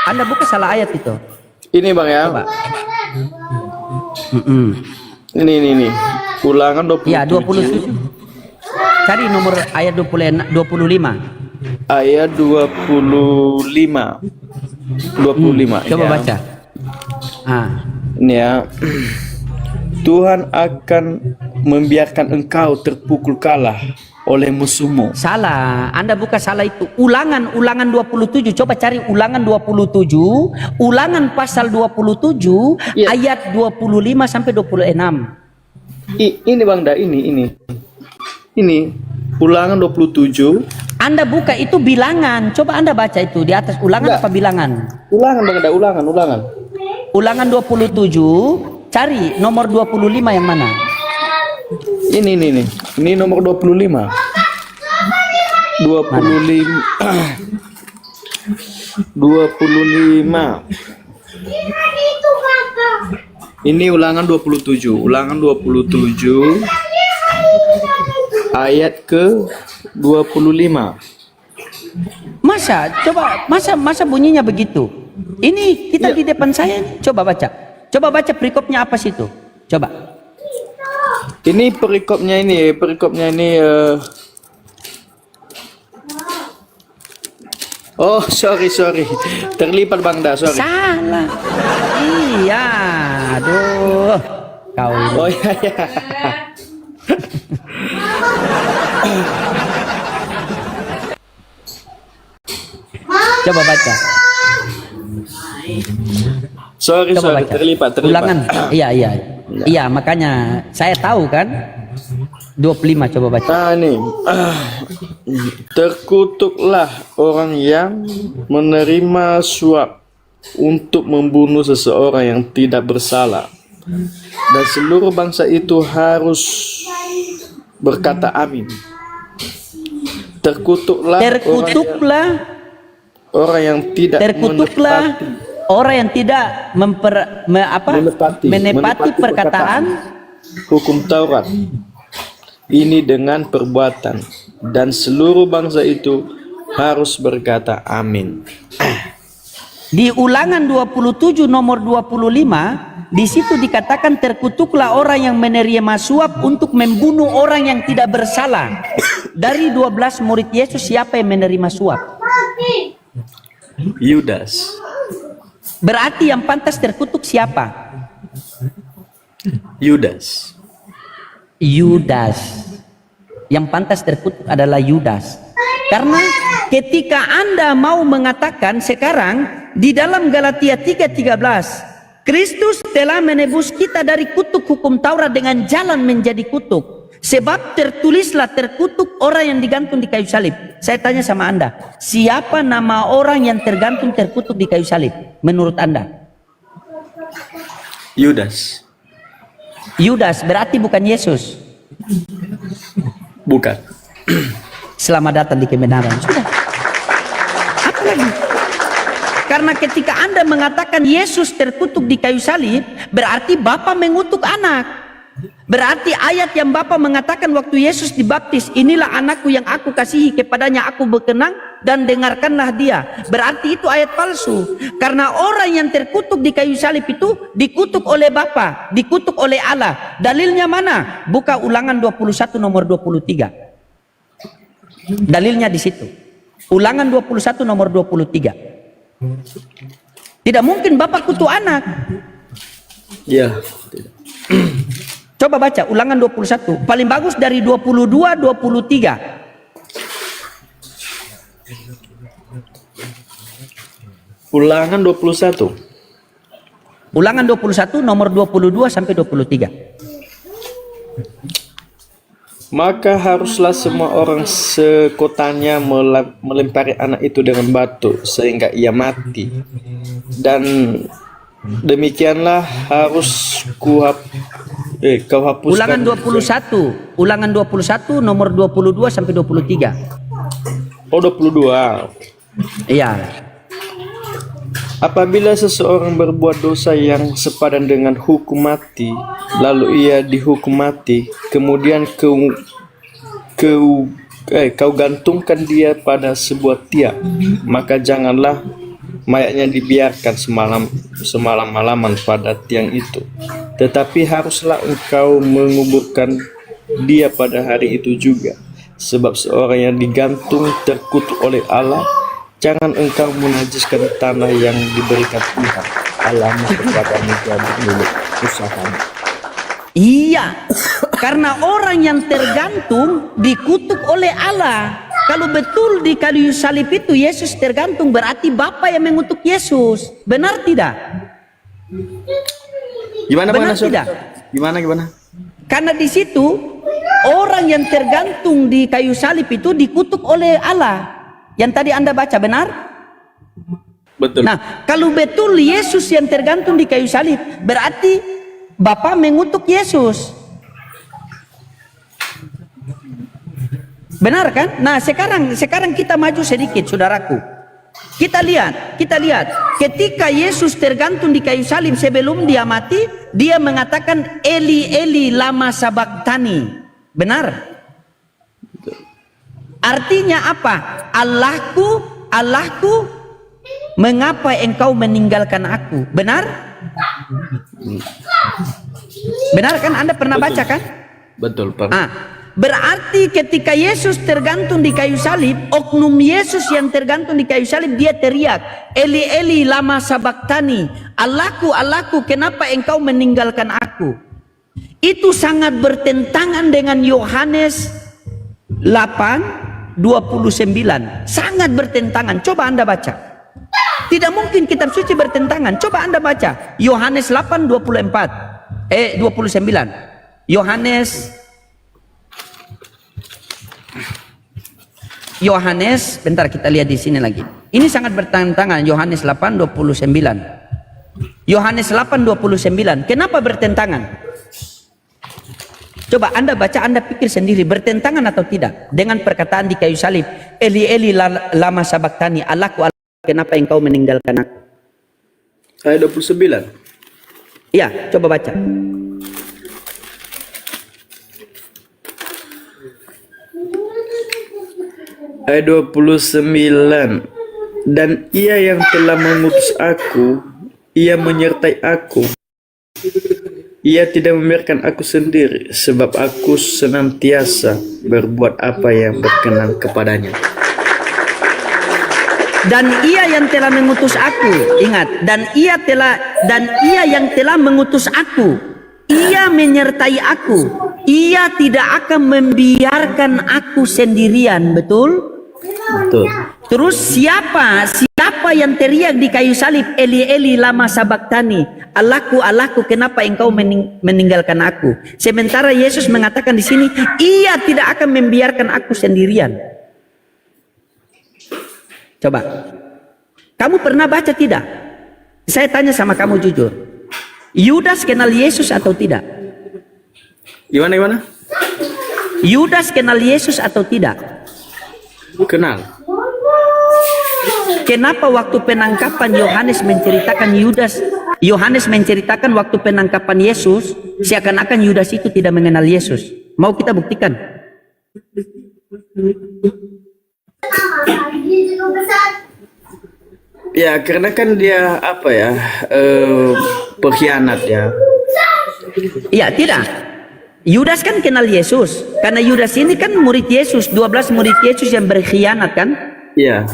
Anda buka salah ayat itu. Ini Bang ya. Coba. Ini. Ulangan 27. Iya, 27. Cari nomor ayat 25. Ayat 25. 25. Coba ya. baca. Ini ya. Tuhan akan membiarkan engkau terpukul kalah oleh musuhmu. Salah, Anda buka salah itu. Ulangan 27. Coba cari Ulangan 27, Ulangan pasal 27 Ya. ayat 25 sampai 26. Ini Bang dah, ini. Ini Ulangan 27. Anda buka itu bilangan. Coba Anda baca itu di atas Ulangan Enggak. apa bilangan? Ulangan Bang dah, ulangan. Ulangan 27, cari nomor 25 yang mana? Ini. Ini nomor 25. 25. Ini Ulangan 27. Ulangan 27 ayat ke 25. Masa bunyinya begitu? Ini kita di depan saya. Coba baca perikopnya apa sih itu? Coba. Ini perikopnya ini Oh, sorry. Terlipat Bang dah, sorry. Salah. Iya, aduh. Kau ini. Oh iya. Coba baca. Sorry, Coba baca. terlipat. Ulangan. Iya, makanya saya tahu kan. 25 coba baca. Nah, ini. Terkutuklah orang yang menerima suap untuk membunuh seseorang yang tidak bersalah. Dan seluruh bangsa itu harus berkata amin. Terkutuklah orang yang tidak menepati perkataan hukum Taurat ini dengan perbuatan, dan seluruh bangsa itu harus berkata amin. Di Ulangan 27 nomor 25, di situ dikatakan terkutuklah orang yang menerima suap untuk membunuh orang yang tidak bersalah. Dari 12 murid Yesus, siapa yang menerima suap? Yudas. Berarti yang pantas terkutuk siapa? Yudas. Yang pantas terkutuk adalah Yudas. Karena ketika Anda mau mengatakan sekarang di dalam Galatia 3:13, Kristus telah menebus kita dari kutuk hukum Taurat dengan jalan menjadi kutuk. Sebab tertulislah terkutuk orang yang digantung di kayu salib. Saya tanya sama Anda, siapa nama orang yang tergantung terkutuk di kayu salib menurut Anda? Yudas. Yudas, berarti bukan Yesus. Bukan. Selamat datang di kebenaran. Sudah. Apa lagi? Karena ketika Anda mengatakan Yesus terkutuk di kayu salib, berarti Bapa mengutuk anak. Berarti ayat yang Bapa mengatakan waktu Yesus dibaptis, inilah anakku yang aku kasihi, kepadanya aku berkenan, dan dengarkanlah dia. Berarti itu ayat palsu. Karena orang yang terkutuk di kayu salib itu dikutuk oleh Bapa, dikutuk oleh Allah. Dalilnya mana? Buka Ulangan 21 nomor 23. Dalilnya di situ. Ulangan 21 nomor 23. Tidak mungkin Bapak kutuk anak. Ya. Coba baca Ulangan 21. Paling bagus dari 22, 23. Ulangan 21. Ulangan 21 nomor 22 sampai 23. Maka haruslah semua orang sekotanya melempari anak itu dengan batu sehingga ia mati. Dan demikianlah harus kau hapuskan. Ulangan 21. Ulangan 21 nomor 22 sampai 23. Oh, 22. Iya. Apabila seseorang berbuat dosa yang sepadan dengan hukum mati, lalu ia dihukum mati, kemudian kau gantungkan dia pada sebuah tiang, maka janganlah mayatnya dibiarkan semalam-malaman pada tiang itu, tetapi haruslah engkau menguburkan dia pada hari itu juga, sebab seorang yang digantung terkutuk oleh Allah. Jangan engkau menajiskan tanah yang diberikan Tuhan Allahmu kepadamu jadi milik usahamu. Iya, karena orang yang tergantung dikutuk oleh Allah. Kalau betul di kayu salib itu Yesus tergantung, berarti Bapa yang mengutuk Yesus. Benar tidak? Gimana Benar tidak? Gimana? Karena di situ orang yang tergantung di kayu salib itu dikutuk oleh Allah. Yang tadi Anda baca benar? Betul. Nah, kalau betul Yesus yang tergantung di kayu salib, berarti Bapa mengutuk Yesus. Benar kan? Nah, sekarang kita maju sedikit, saudaraku. Kita lihat. Ketika Yesus tergantung di kayu salib sebelum dia mati, dia mengatakan Eli Eli lama sabachthani. Benar? Artinya apa? Allahku, Allahku, mengapa engkau meninggalkan aku? Benar? Benar kan? Anda pernah baca kan? Betul, Pak. Berarti ketika Yesus tergantung di kayu salib, oknum Yesus yang tergantung di kayu salib, dia teriak, Eli Eli lama sabachthani, Allahku, Allahku, kenapa engkau meninggalkan aku? Itu sangat bertentangan dengan Yohanes 8:29. Sangat bertentangan. Coba Anda baca. Tidak mungkin kitab suci bertentangan. Coba Anda baca Yohanes 8:29. Yohanes, bentar kita lihat di sini lagi. Ini sangat bertentangan. Yohanes 8:29. Yohanes 8:29. Kenapa bertentangan? Coba Anda baca, Anda pikir sendiri, bertentangan atau tidak dengan perkataan di kayu salib, Eli Eli lama sabachthani, Allahku, Allahku, kenapa engkau meninggalkan aku? Ayat 29. Iya, coba baca. Ayat 29. Dan ia yang telah mengutus aku, ia menyertai aku. Ia tidak membiarkan aku sendiri, sebab aku senantiasa berbuat apa yang berkenan kepadanya. Dan ia yang telah mengutus aku, ingat, dan ia yang telah mengutus aku, ia menyertai aku, ia tidak akan membiarkan aku sendirian, betul? Betul. Terus siapa siapa yang teriak di kayu salib, Eli Eli lama sabaktani, Allahku Allahku kenapa engkau meninggalkan aku? Sementara Yesus mengatakan di sini, ia tidak akan membiarkan aku sendirian. Coba, kamu pernah baca tidak? Saya tanya sama kamu jujur, Yudas kenal Yesus atau tidak? Gimana? Yudas kenal Yesus atau tidak? Kenal. Kenapa waktu penangkapan Yohanes menceritakan waktu penangkapan Yesus, seakan-akan Yudas itu tidak mengenal Yesus? Mau kita buktikan? Ya, karena kan dia pengkhianat ya. Iya, tidak. Yudas kan kenal Yesus, karena Yudas ini kan murid Yesus, 12 murid Yesus yang berkhianat kan? Iya.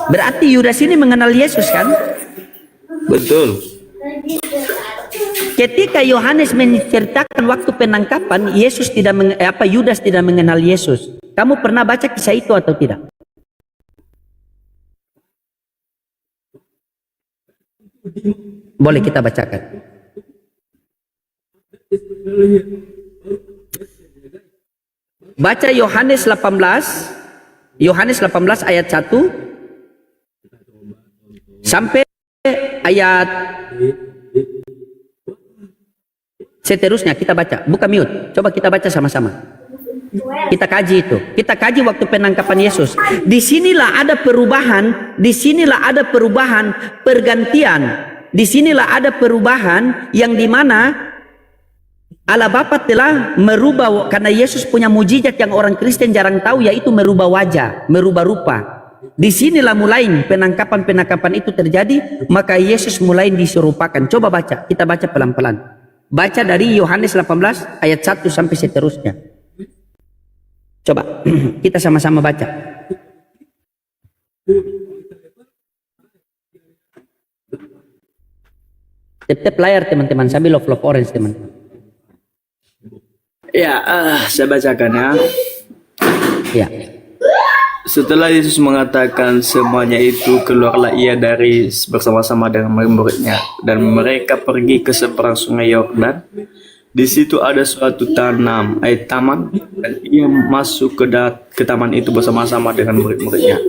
Berarti Yudas ini mengenal Yesus kan? Betul. Ketika Yohanes menceritakan waktu penangkapan, Yudas tidak mengenal Yesus. Kamu pernah baca kisah itu atau tidak? Boleh kita bacakan. Baca Yohanes 18 ayat 1 sampai ayat seterusnya. Kita baca, buka mute, coba kita baca sama-sama. Kita kaji itu, kita kaji waktu penangkapan Yesus. Disinilah ada perubahan, disinilah ada perubahan pergantian, disinilah ada perubahan yang dimana Allah Bapa telah merubah, karena Yesus punya mujizat yang orang Kristen jarang tahu, yaitu merubah wajah, merubah rupa. Disinilah mulai penangkapan itu terjadi, maka Yesus mulai diserupakan. Coba baca, kita baca pelan-pelan. Baca dari Yohanes 18 ayat 1 sampai seterusnya. Coba kita sama-sama baca. Tep-tep layar teman-teman, sambil love orange teman-teman. Ya, saya bacakan ya. Ya. Setelah Yesus mengatakan semuanya itu, keluarlah ia dari bersama-sama dengan murid-muridnya, dan mereka pergi ke seberang sungai Yordan. Di situ ada suatu taman, dan ia masuk ke taman itu bersama-sama dengan murid-muridnya.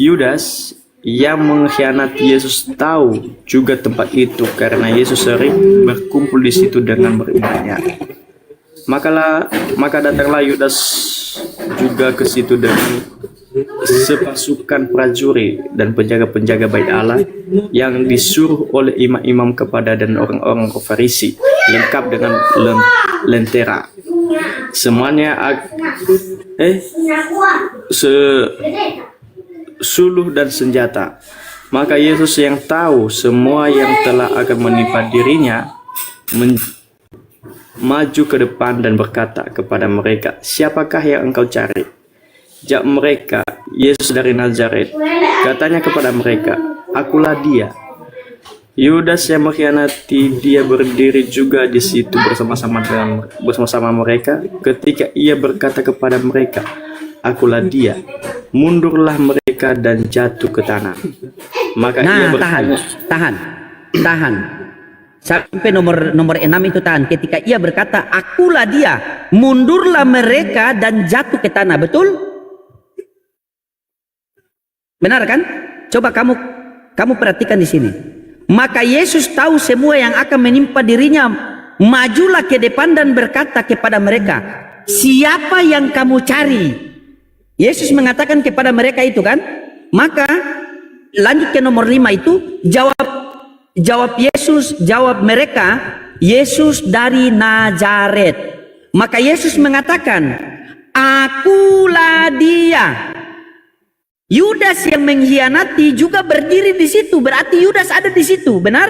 Yudas yang mengkhianati Yesus tahu juga tempat itu, karena Yesus sering berkumpul di situ dengan murid-muridnya. Maka datanglah Yudas juga ke situ dengan sepasukan prajurit dan penjaga-penjaga bait Allah yang disuruh oleh imam-imam kepada dan orang-orang Farisi, lengkap dengan lentera, semuanya suluh dan senjata. Maka Yesus yang tahu semua yang telah akan menimpa dirinya maju ke depan dan berkata kepada mereka, "Siapakah yang engkau cari?" Jawab mereka, "Yesus dari Nazaret." Katanya kepada mereka, "Akulah dia." Yudas yang mengkhianati dia berdiri juga di situ bersama mereka. Ketika ia berkata kepada mereka, "Akulah dia," mundurlah mereka dan jatuh ke tanah. Maka ia bertanya, tahan. Sampai nomor 6 itu tahan. Ketika ia berkata, "Akulah dia," mundurlah mereka dan jatuh ke tanah. Betul? Benar kan? Coba kamu perhatikan di sini. Maka Yesus tahu semua yang akan menimpa dirinya. Majulah ke depan dan berkata kepada mereka, "Siapa yang kamu cari?" Yesus mengatakan kepada mereka itu kan. Maka lanjut ke nomor 5 itu. Jawab mereka, "Yesus dari Nazaret." Maka Yesus mengatakan, "Akulah dia." Yudas yang mengkhianati juga berdiri di situ, berarti Yudas ada di situ, benar?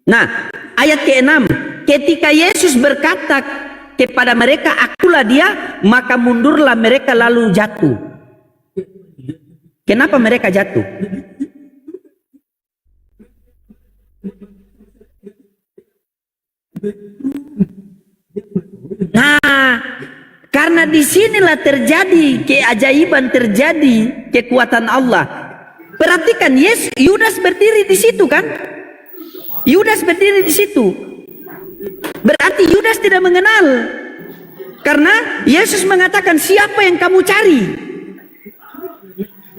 Nah, ayat ke-6, ketika Yesus berkata kepada mereka, "Akulah dia," maka mundurlah mereka lalu jatuh. Kenapa mereka jatuh? Nah, karena disinilah terjadi keajaiban, terjadi kekuatan Allah. Perhatikan, Yudas berdiri di situ kan? Yudas berdiri di situ. Berarti Yudas tidak mengenal. Karena Yesus mengatakan, siapa yang kamu cari?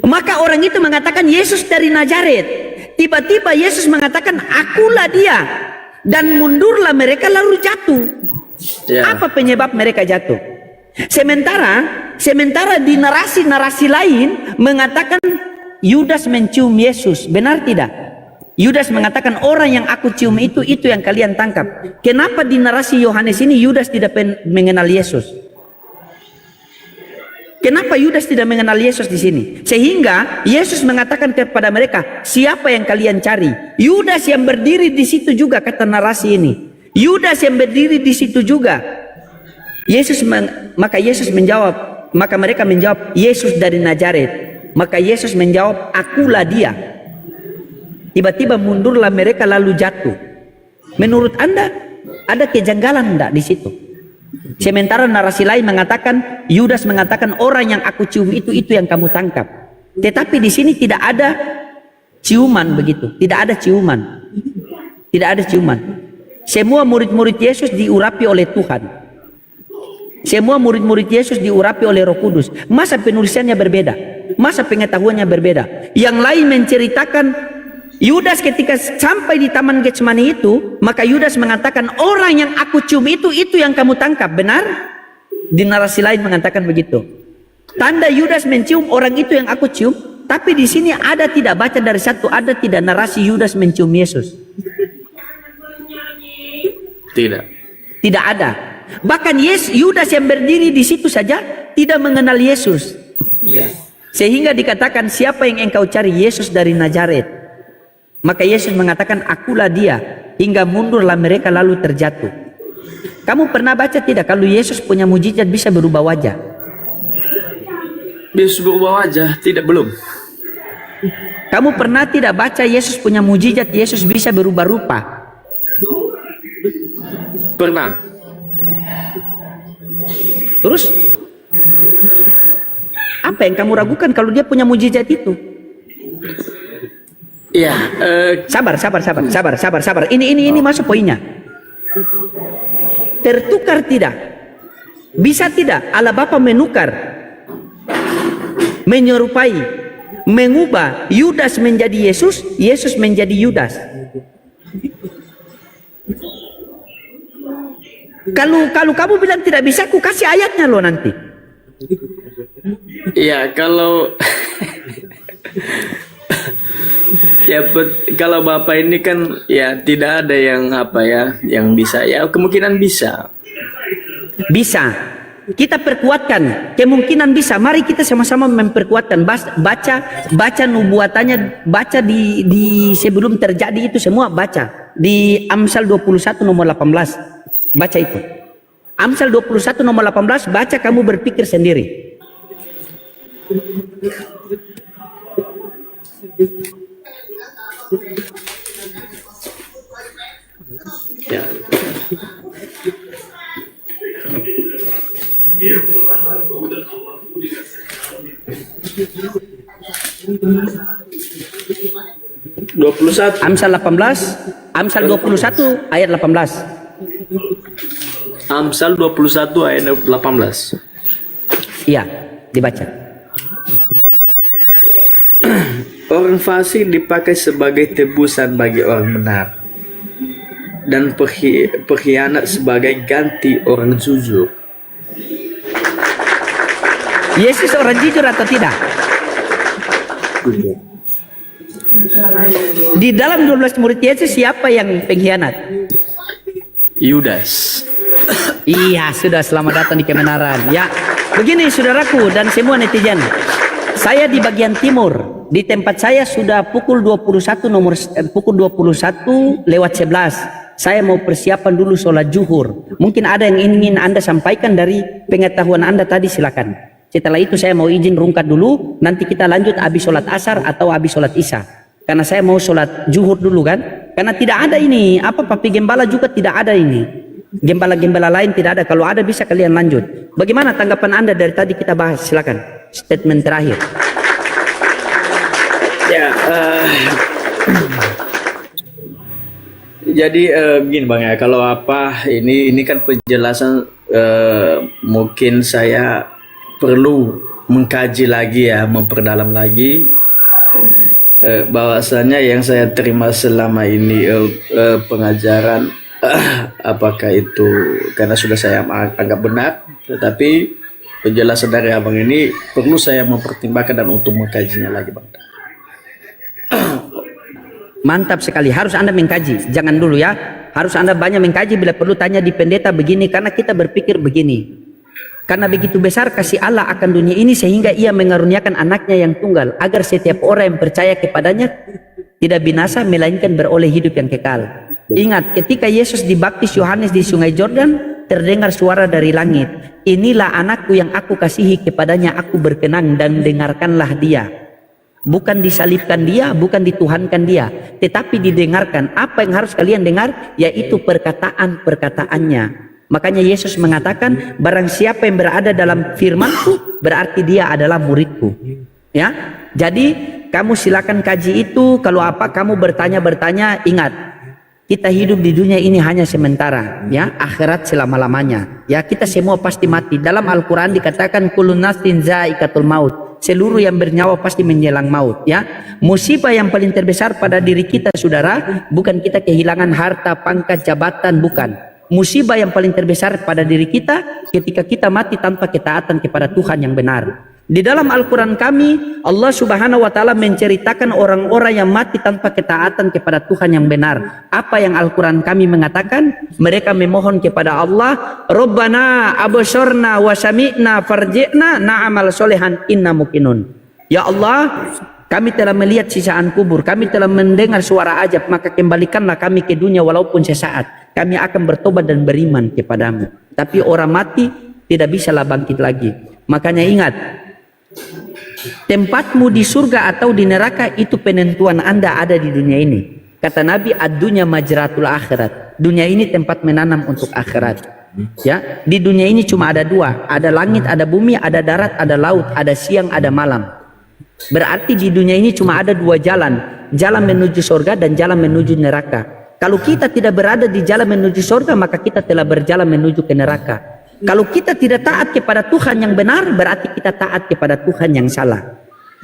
Maka orang itu mengatakan, Yesus dari Nazaret. Tiba-tiba Yesus mengatakan, akulah dia. Dan mundurlah mereka lalu jatuh. Apa penyebab mereka jatuh? Sementara di narasi-narasi lain mengatakan Yudas mencium Yesus. Benar tidak? Yudas mengatakan orang yang aku cium itu yang kalian tangkap. Kenapa di narasi Yohanes ini Yudas tidak mengenal Yesus? Kenapa Yudas tidak mengenal Yesus di sini? Sehingga Yesus mengatakan kepada mereka, siapa yang kalian cari? Yudas yang berdiri di situ juga, kata narasi ini. Yudas yang berdiri di situ juga. Maka mereka menjawab, Yesus dari Nazaret. Maka Yesus menjawab, akulah dia. Tiba-tiba mundurlah mereka lalu jatuh. Menurut Anda ada kejanggalan enggak di situ? Sementara narasi lain mengatakan, Yudas mengatakan orang yang aku cium itu yang kamu tangkap. Tetapi di sini tidak ada ciuman begitu, tidak ada ciuman. Tidak ada ciuman. Semua murid-murid Yesus diurapi oleh Tuhan. Semua murid-murid Yesus diurapi oleh Roh Kudus. Masa penulisannya berbeda? Masa pengetahuannya berbeda? Yang lain menceritakan Yudas ketika sampai di Taman Getsemani itu, maka Yudas mengatakan orang yang aku cium itu yang kamu tangkap. Benar? Di narasi lain mengatakan begitu. Tanda Yudas mencium orang itu yang aku cium. Tapi di sini ada tidak baca dari satu, ada tidak narasi Yudas mencium Yesus? Tidak. Tidak ada. Bahkan Yudas yang berdiri di situ saja tidak mengenal Yesus. Sehingga dikatakan, siapa yang engkau cari? Yesus dari Nazaret. Maka Yesus mengatakan, akulah dia. Hingga mundurlah mereka lalu terjatuh. Kamu pernah baca tidak kalau Yesus punya mujizat bisa berubah wajah? Yesus berubah wajah? Tidak, belum. Kamu pernah tidak baca Yesus punya mujizat Yesus bisa berubah rupa? Pernah. Terus apa yang kamu ragukan kalau dia punya mujizat itu? Iya. Sabar. Ini masuk poinnya. Tertukar tidak? Bisa tidak Allah Bapa menukar, menyerupai, mengubah Yudas menjadi Yesus, Yesus menjadi Yudas? Kalau kamu bilang tidak bisa, aku kasih ayatnya loh nanti. Iya, kalau kalau Bapak ini kan ya tidak ada yang yang bisa, ya kemungkinan bisa. Bisa. Kita perkuatkan, kemungkinan bisa. Mari kita sama-sama memperkuatkan. Baca nubuatannya, baca di sebelum terjadi itu semua, baca di Amsal 21 nomor 18. Baca itu. Amsal 21 nomor 18, baca, kamu berpikir sendiri. Ya. Amsal 18, Amsal 21 ayat 18. Amsal 21 ayat 18. Iya, dibaca. Orang fasik dipakai sebagai tebusan bagi orang benar, dan pengkhianat sebagai ganti orang jujur. Yesus orang jujur atau tidak? Di dalam 12 murid Yesus siapa yang pengkhianat? Yudas. Iya, sudah, selamat datang di kebenaran. Ya, begini saudaraku dan semua netizen. Saya di bagian timur. Di tempat saya sudah pukul 21 lewat 11. Saya mau persiapan dulu sholat zuhur. Mungkin ada yang ingin Anda sampaikan dari pengetahuan Anda tadi, silakan. Setelah itu saya mau izin rungkat dulu. Nanti kita lanjut habis sholat asar atau habis sholat isya. Karena saya mau sholat zuhur dulu kan. Karena tidak ada ini, papi gembala juga tidak ada ini. Gembala-gembala lain tidak ada. Kalau ada bisa kalian lanjut. Bagaimana tanggapan Anda dari tadi kita bahas? Silakan. Statement terakhir. Ya, jadi begini Bang ya, kalau apa ini kan penjelasan mungkin saya perlu mengkaji lagi ya, memperdalam lagi bahwasanya yang saya terima selama ini pengajaran apakah itu karena sudah saya anggap benar, tetapi penjelasan dari abang ini perlu saya mempertimbangkan dan untuk mengkajinya lagi Bang. Mantap sekali, harus Anda mengkaji, jangan dulu ya, harus Anda banyak mengkaji, bila perlu tanya di pendeta begini, karena kita berpikir begini, karena begitu besar kasih Allah akan dunia ini sehingga ia mengaruniakan anaknya yang tunggal, agar setiap orang yang percaya kepadanya tidak binasa melainkan beroleh hidup yang kekal. Ingat, ketika Yesus dibaptis Yohanes di sungai Jordan, terdengar suara dari langit, inilah anakku yang aku kasihi, kepadanya aku berkenan, dan dengarkanlah dia. Bukan disalibkan dia, bukan dituhankan dia, tetapi didengarkan. Apa yang harus kalian dengar? Yaitu perkataan-perkataannya. Makanya Yesus mengatakan, barang siapa yang berada dalam firman-Ku, berarti dia adalah murid-Ku. Ya, jadi kamu silakan kaji itu. Kalau apa kamu bertanya-bertanya, ingat, kita hidup di dunia ini hanya sementara, ya, akhirat selama-lamanya. Ya, kita semua pasti mati. Dalam Al-Quran dikatakan, kullun nafsin za'iqatul maut. Seluruh yang bernyawa pasti menjelang maut, ya. Musibah yang paling terbesar pada diri kita, saudara, bukan kita kehilangan harta, pangkat, jabatan, bukan. Musibah yang paling terbesar pada diri kita ketika kita mati tanpa ketaatan kepada Tuhan yang benar. Di dalam Al-Quran kami, Allah Subhanahu wa Ta'ala menceritakan orang-orang yang mati tanpa ketaatan kepada Tuhan yang benar. Apa yang Al-Quran kami mengatakan? Mereka memohon kepada Allah, Rabbana absorna wa sami'na farji'na na'amal solehan inna mukinun. Ya Allah, kami telah melihat sisaan kubur, kami telah mendengar suara ajab, maka kembalikanlah kami ke dunia walaupun sesaat. Kami akan bertobat dan beriman kepadamu. Tapi orang mati tidak bisalah bangkit lagi. Makanya ingat, tempatmu di surga atau di neraka itu penentuan Anda ada di dunia ini. Kata Nabi, ad-dunya majratul akhirat. Dunia ini tempat menanam untuk akhirat. Ya, di dunia ini cuma ada dua, ada langit, ada bumi, ada darat, ada laut, ada siang, ada malam. Berarti di dunia ini cuma ada dua jalan, jalan menuju surga dan jalan menuju neraka. Kalau kita tidak berada di jalan menuju surga, maka kita telah berjalan menuju ke neraka. Kalau kita tidak taat kepada Tuhan yang benar, berarti kita taat kepada Tuhan yang salah.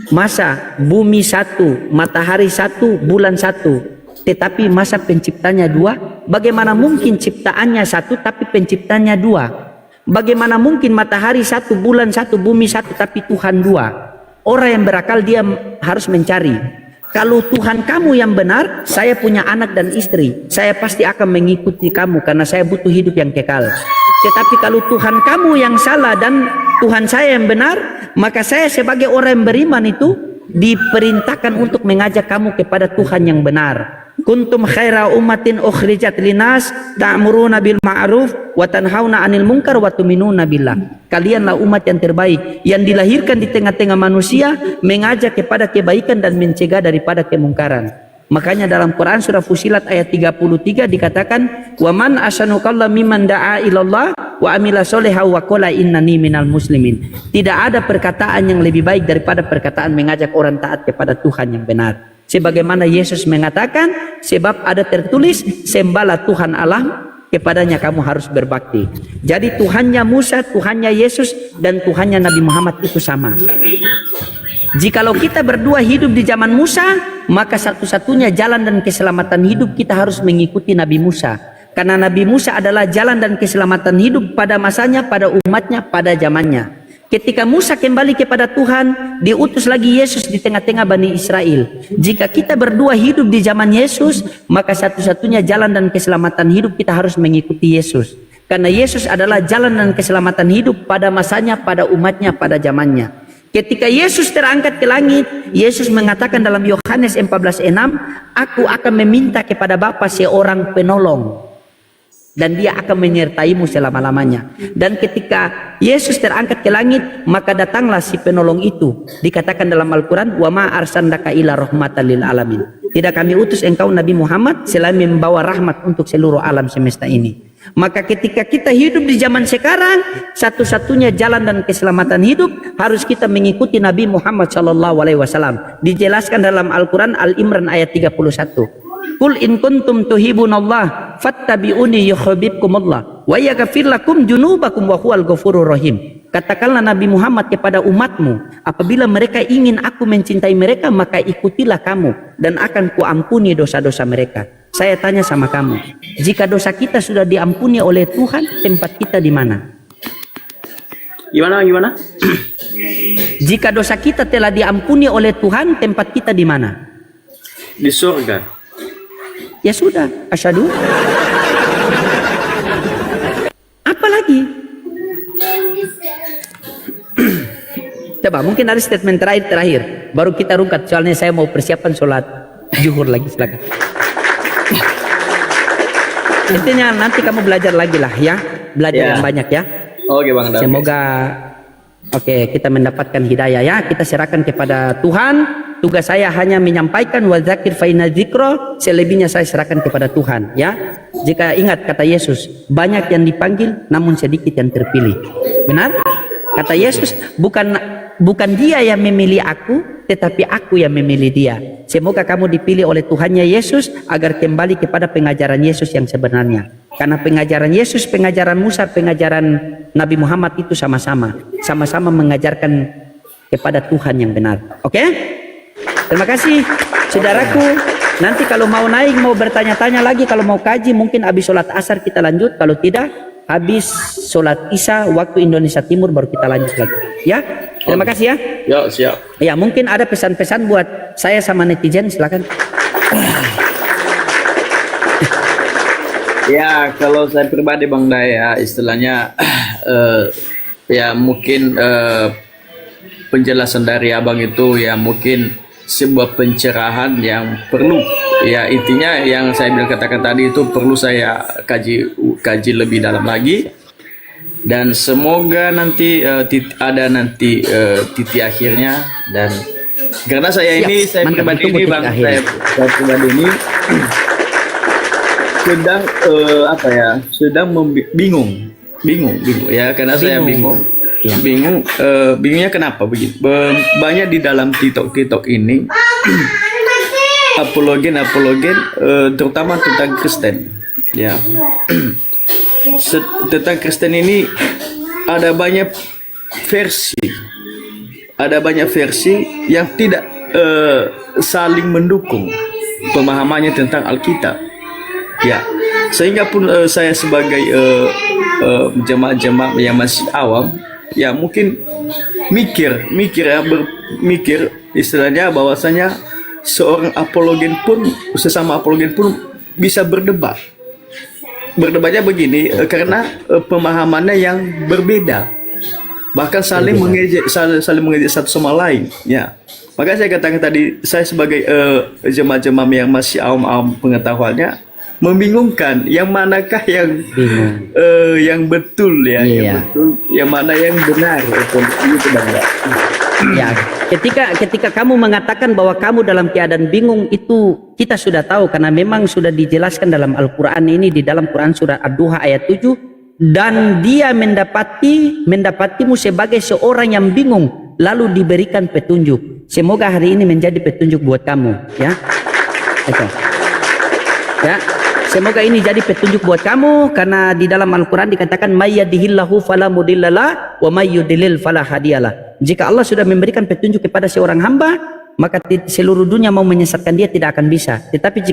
Masa bumi satu, matahari satu, bulan satu, tetapi masa penciptanya dua? Bagaimana mungkin ciptaannya satu tapi penciptanya dua? Bagaimana mungkin matahari satu, bulan satu, bumi satu tapi Tuhan dua? Orang yang berakal dia harus mencari, kalau Tuhan kamu yang benar, saya punya anak dan istri, saya pasti akan mengikuti kamu karena saya butuh hidup yang kekal. Tetapi kalau Tuhan kamu yang salah dan Tuhan saya yang benar, maka saya sebagai orang yang beriman itu diperintahkan untuk mengajak kamu kepada Tuhan yang benar. Kuntum khaira ummatin ukhrijat linas ta'muruna bil ma'ruf wa tanhauna 'anil munkar wa tu'minuna billah. Kalianlah umat yang terbaik yang dilahirkan di tengah-tengah manusia, mengajak kepada kebaikan dan mencegah daripada kemungkaran. Makanya dalam Quran surah Fusilat ayat 33 dikatakan, wa man ahsanu qawlan mimman da'a ilallah wa amila sholihan wa qala innani minal muslimin. Tidak ada perkataan yang lebih baik daripada perkataan mengajak orang taat kepada Tuhan yang benar. Sebagaimana Yesus mengatakan, sebab ada tertulis, sembahlah Tuhan Allah, kepadanya kamu harus berbakti. Jadi Tuhannya Musa, Tuhannya Yesus, dan Tuhannya Nabi Muhammad itu sama. Jikalau kita berdua hidup di zaman Musa, maka satu-satunya jalan dan keselamatan hidup kita harus mengikuti Nabi Musa. Karena Nabi Musa adalah jalan dan keselamatan hidup pada masanya, pada umatnya, pada zamannya. Ketika Musa kembali kepada Tuhan, diutus lagi Yesus di tengah-tengah Bani Israel. Jika kita berdua hidup di zaman Yesus, maka satu-satunya jalan dan keselamatan hidup kita harus mengikuti Yesus. Karena Yesus adalah jalan dan keselamatan hidup pada masanya, pada umatnya, pada zamannya. Ketika Yesus terangkat ke langit, Yesus mengatakan dalam Yohanes 14:6, aku akan meminta kepada Bapa seorang penolong, dan dia akan menyertaimu selama-lamanya. Dan ketika Yesus terangkat ke langit, maka datanglah si penolong itu. Dikatakan dalam Al-Quran, wa ma arsalnaka ila rahmatan lil alamin. Tidak kami utus engkau Nabi Muhammad selain membawa rahmat untuk seluruh alam semesta ini. Maka ketika kita hidup di zaman sekarang, satu-satunya jalan dan keselamatan hidup harus kita mengikuti Nabi Muhammad SAW. Dijelaskan dalam Al-Quran Al-Imran ayat 31. Qul in kuntum tuhibunallah fattabi'uni yuhibbukumullah wa yaghfir lakum junubakum wa huwal ghafurur rahim. Katakanlah Nabi Muhammad kepada umatmu, apabila mereka ingin aku mencintai mereka, maka ikutilah kamu dan akan kuampuni dosa-dosa mereka. Saya tanya sama kamu, jika dosa kita sudah diampuni oleh Tuhan, tempat kita di mana? Gimana? Jika dosa kita telah diampuni oleh Tuhan, tempat kita di mana? Di surga. Ya sudah, asyhadu. Apa lagi? Coba mungkin ada statement terakhir baru kita rungkat, soalnya saya mau persiapan sholat zuhur lagi. Silakan. Intinya nanti kamu belajar lagi lah ya, belajar yang banyak ya. Oke Bang. Semoga kita mendapatkan hidayah ya. Kita serahkan kepada Tuhan. Tugas saya hanya menyampaikan wa dzakir fa inna dzikra, selebihnya saya serahkan kepada Tuhan ya. Jika ingat kata Yesus, banyak yang dipanggil namun sedikit yang terpilih. Benar? Kata Yesus, bukan dia yang memilih aku, tetapi aku yang memilih dia. Semoga kamu dipilih oleh Tuhannya Yesus agar kembali kepada pengajaran Yesus yang sebenarnya. Karena pengajaran Yesus, pengajaran Musa, pengajaran Nabi Muhammad itu sama-sama mengajarkan kepada Tuhan yang benar. Oke? Terima kasih saudaraku. Nanti kalau mau naik, mau bertanya-tanya lagi, kalau mau kaji mungkin habis sholat asar kita lanjut. Kalau tidak, habis sholat isya waktu Indonesia Timur baru kita lanjut lagi ya. Terima kasih ya. Ya, siap. Ya, mungkin ada pesan-pesan buat saya sama netizen, silakan. Ya, kalau saya pribadi Bang Daya, istilahnya ya mungkin penjelasan dari Abang itu ya mungkin sebuah pencerahan yang perlu. Ya, intinya yang saya bilang katakan tadi itu perlu saya kaji lebih dalam lagi, dan semoga nanti ada titik akhirnya. Dan karena saya ini saya pribadi ini Bang, saya pribadi ini sedang bingung ya, karena saya bingung. Bingungnya kenapa begini? Banyak di dalam TikTok ini apologen terutama tentang Kristen ya. Tentang Kristen ini ada banyak versi yang tidak saling mendukung pemahamannya tentang Alkitab ya, sehingga pun saya sebagai jemaah yang masih awam ya mungkin mikir istilahnya bahwasanya seorang sesama apologen pun bisa berdebatnya begini karena pemahamannya yang berbeda, bahkan saling mengejek satu sama lain ya. Maka saya katakan tadi, saya sebagai jemaah yang masih awam pengetahuannya membingungkan yang manakah yang betul ya, yang mana yang benar itu ya. Ketika kamu mengatakan bahwa kamu dalam keadaan bingung, itu kita sudah tahu karena memang sudah dijelaskan dalam Al-Quran ini, di dalam Quran surah Ad-Duha ayat 7, dan dia mendapatimu sebagai seorang yang bingung lalu diberikan petunjuk. Semoga hari ini menjadi petunjuk buat kamu ya. Itu ya. Semoga ini jadi petunjuk buat kamu, karena di dalam Al-Quran dikatakan mayyadihillahu fala mudhillalah wa mayyudlil fala hadiyalah. Jika Allah sudah memberikan petunjuk kepada seorang hamba, maka seluruh dunia mau menyesatkan dia tidak akan bisa. Tetapi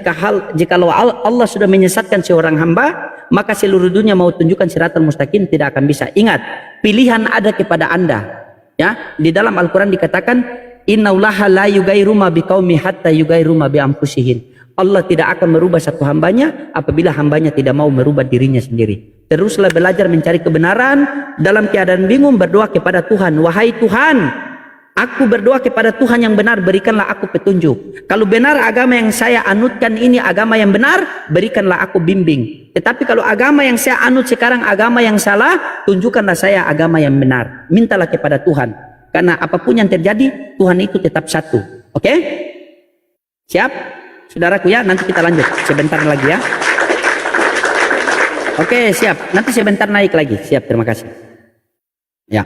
jikalau Allah sudah menyesatkan seorang hamba, maka seluruh dunia mau tunjukkan siratal mustaqim tidak akan bisa. Ingat, pilihan ada kepada Anda. Ya, di dalam Al-Quran dikatakan innallaha la yughayyiru ma biqaumin hatta yughayyiru ma bi anfusihim. Allah tidak akan merubah satu hambanya apabila hambanya tidak mau merubah dirinya sendiri. Teruslah belajar mencari kebenaran. Dalam keadaan bingung, berdoa kepada Tuhan. Wahai Tuhan, aku berdoa kepada Tuhan yang benar, berikanlah aku petunjuk. Kalau benar agama yang saya anutkan ini agama yang benar, berikanlah aku bimbing. Tetapi kalau agama yang saya anut sekarang agama yang salah, tunjukkanlah saya agama yang benar. Mintalah kepada Tuhan. Karena apapun yang terjadi, Tuhan itu tetap satu. Oke? Siap? Saudaraku ya, nanti kita lanjut sebentar lagi ya. Oke, siap. Nanti sebentar naik lagi. Siap, terima kasih. Ya.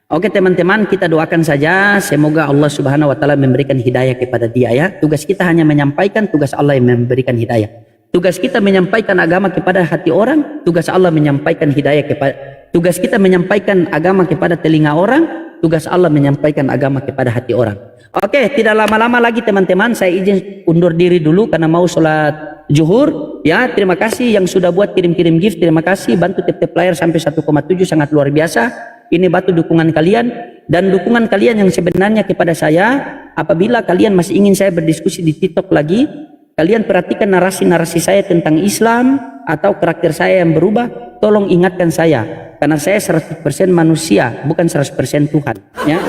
Oke teman-teman, kita doakan saja semoga Allah Subhanahu wa taala memberikan hidayah kepada dia ya. Tugas kita hanya menyampaikan, tugas Allah yang memberikan hidayah. Tugas kita menyampaikan agama kepada hati orang, tugas Allah menyampaikan hidayah kepada, tugas kita menyampaikan agama kepada telinga orang, tugas Allah menyampaikan agama kepada hati orang. Oke, tidak lama-lama lagi teman-teman, saya izin undur diri dulu karena mau sholat zuhur ya. Terima kasih yang sudah buat kirim-kirim gift, terima kasih, bantu tip-tip player sampai 1,7 sangat luar biasa. Ini batu dukungan kalian dan dukungan kalian yang sebenarnya kepada saya. Apabila kalian masih ingin saya berdiskusi di TikTok lagi, kalian perhatikan narasi-narasi saya tentang Islam atau karakter saya yang berubah, tolong ingatkan saya karena saya 100% manusia, bukan 100% Tuhan ya.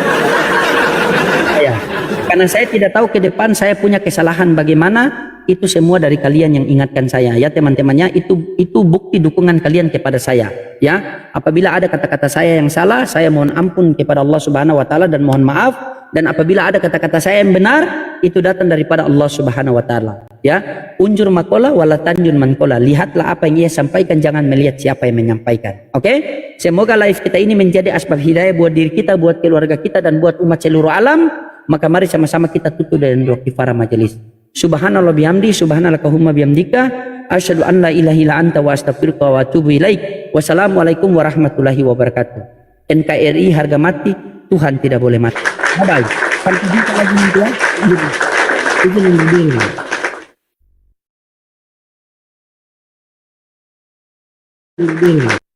Karena saya tidak tahu ke depan saya punya kesalahan bagaimana, itu semua dari kalian yang ingatkan saya ya teman-temannya. Itu bukti dukungan kalian kepada saya ya. Apabila ada kata-kata saya yang salah, saya mohon ampun kepada Allah Subhanahu wa taala dan mohon maaf. Dan apabila ada kata-kata saya yang benar, itu datang daripada Allah Subhanahu wa taala ya. Unjur makola wala tanjun mankola, lihatlah apa yang ia sampaikan, jangan melihat siapa yang menyampaikan. Oke? Semoga live kita ini menjadi asbab hidayah buat diri kita, buat keluarga kita, dan buat umat seluruh alam. Maka mari sama-sama kita tutup dengan doa kifaraah majelis. Subhanallah bihamdi, subhanallahumma bihamdika, asyhadu an la ilaha illa anta wa astaghfiruka wa atubu ilaik. Wassalamualaikum warahmatullahi wabarakatuh. NKRI harga mati, Tuhan tidak boleh mati. Bye bye. Sampai jumpa lagi ya. Izin undur diri. Undur diri.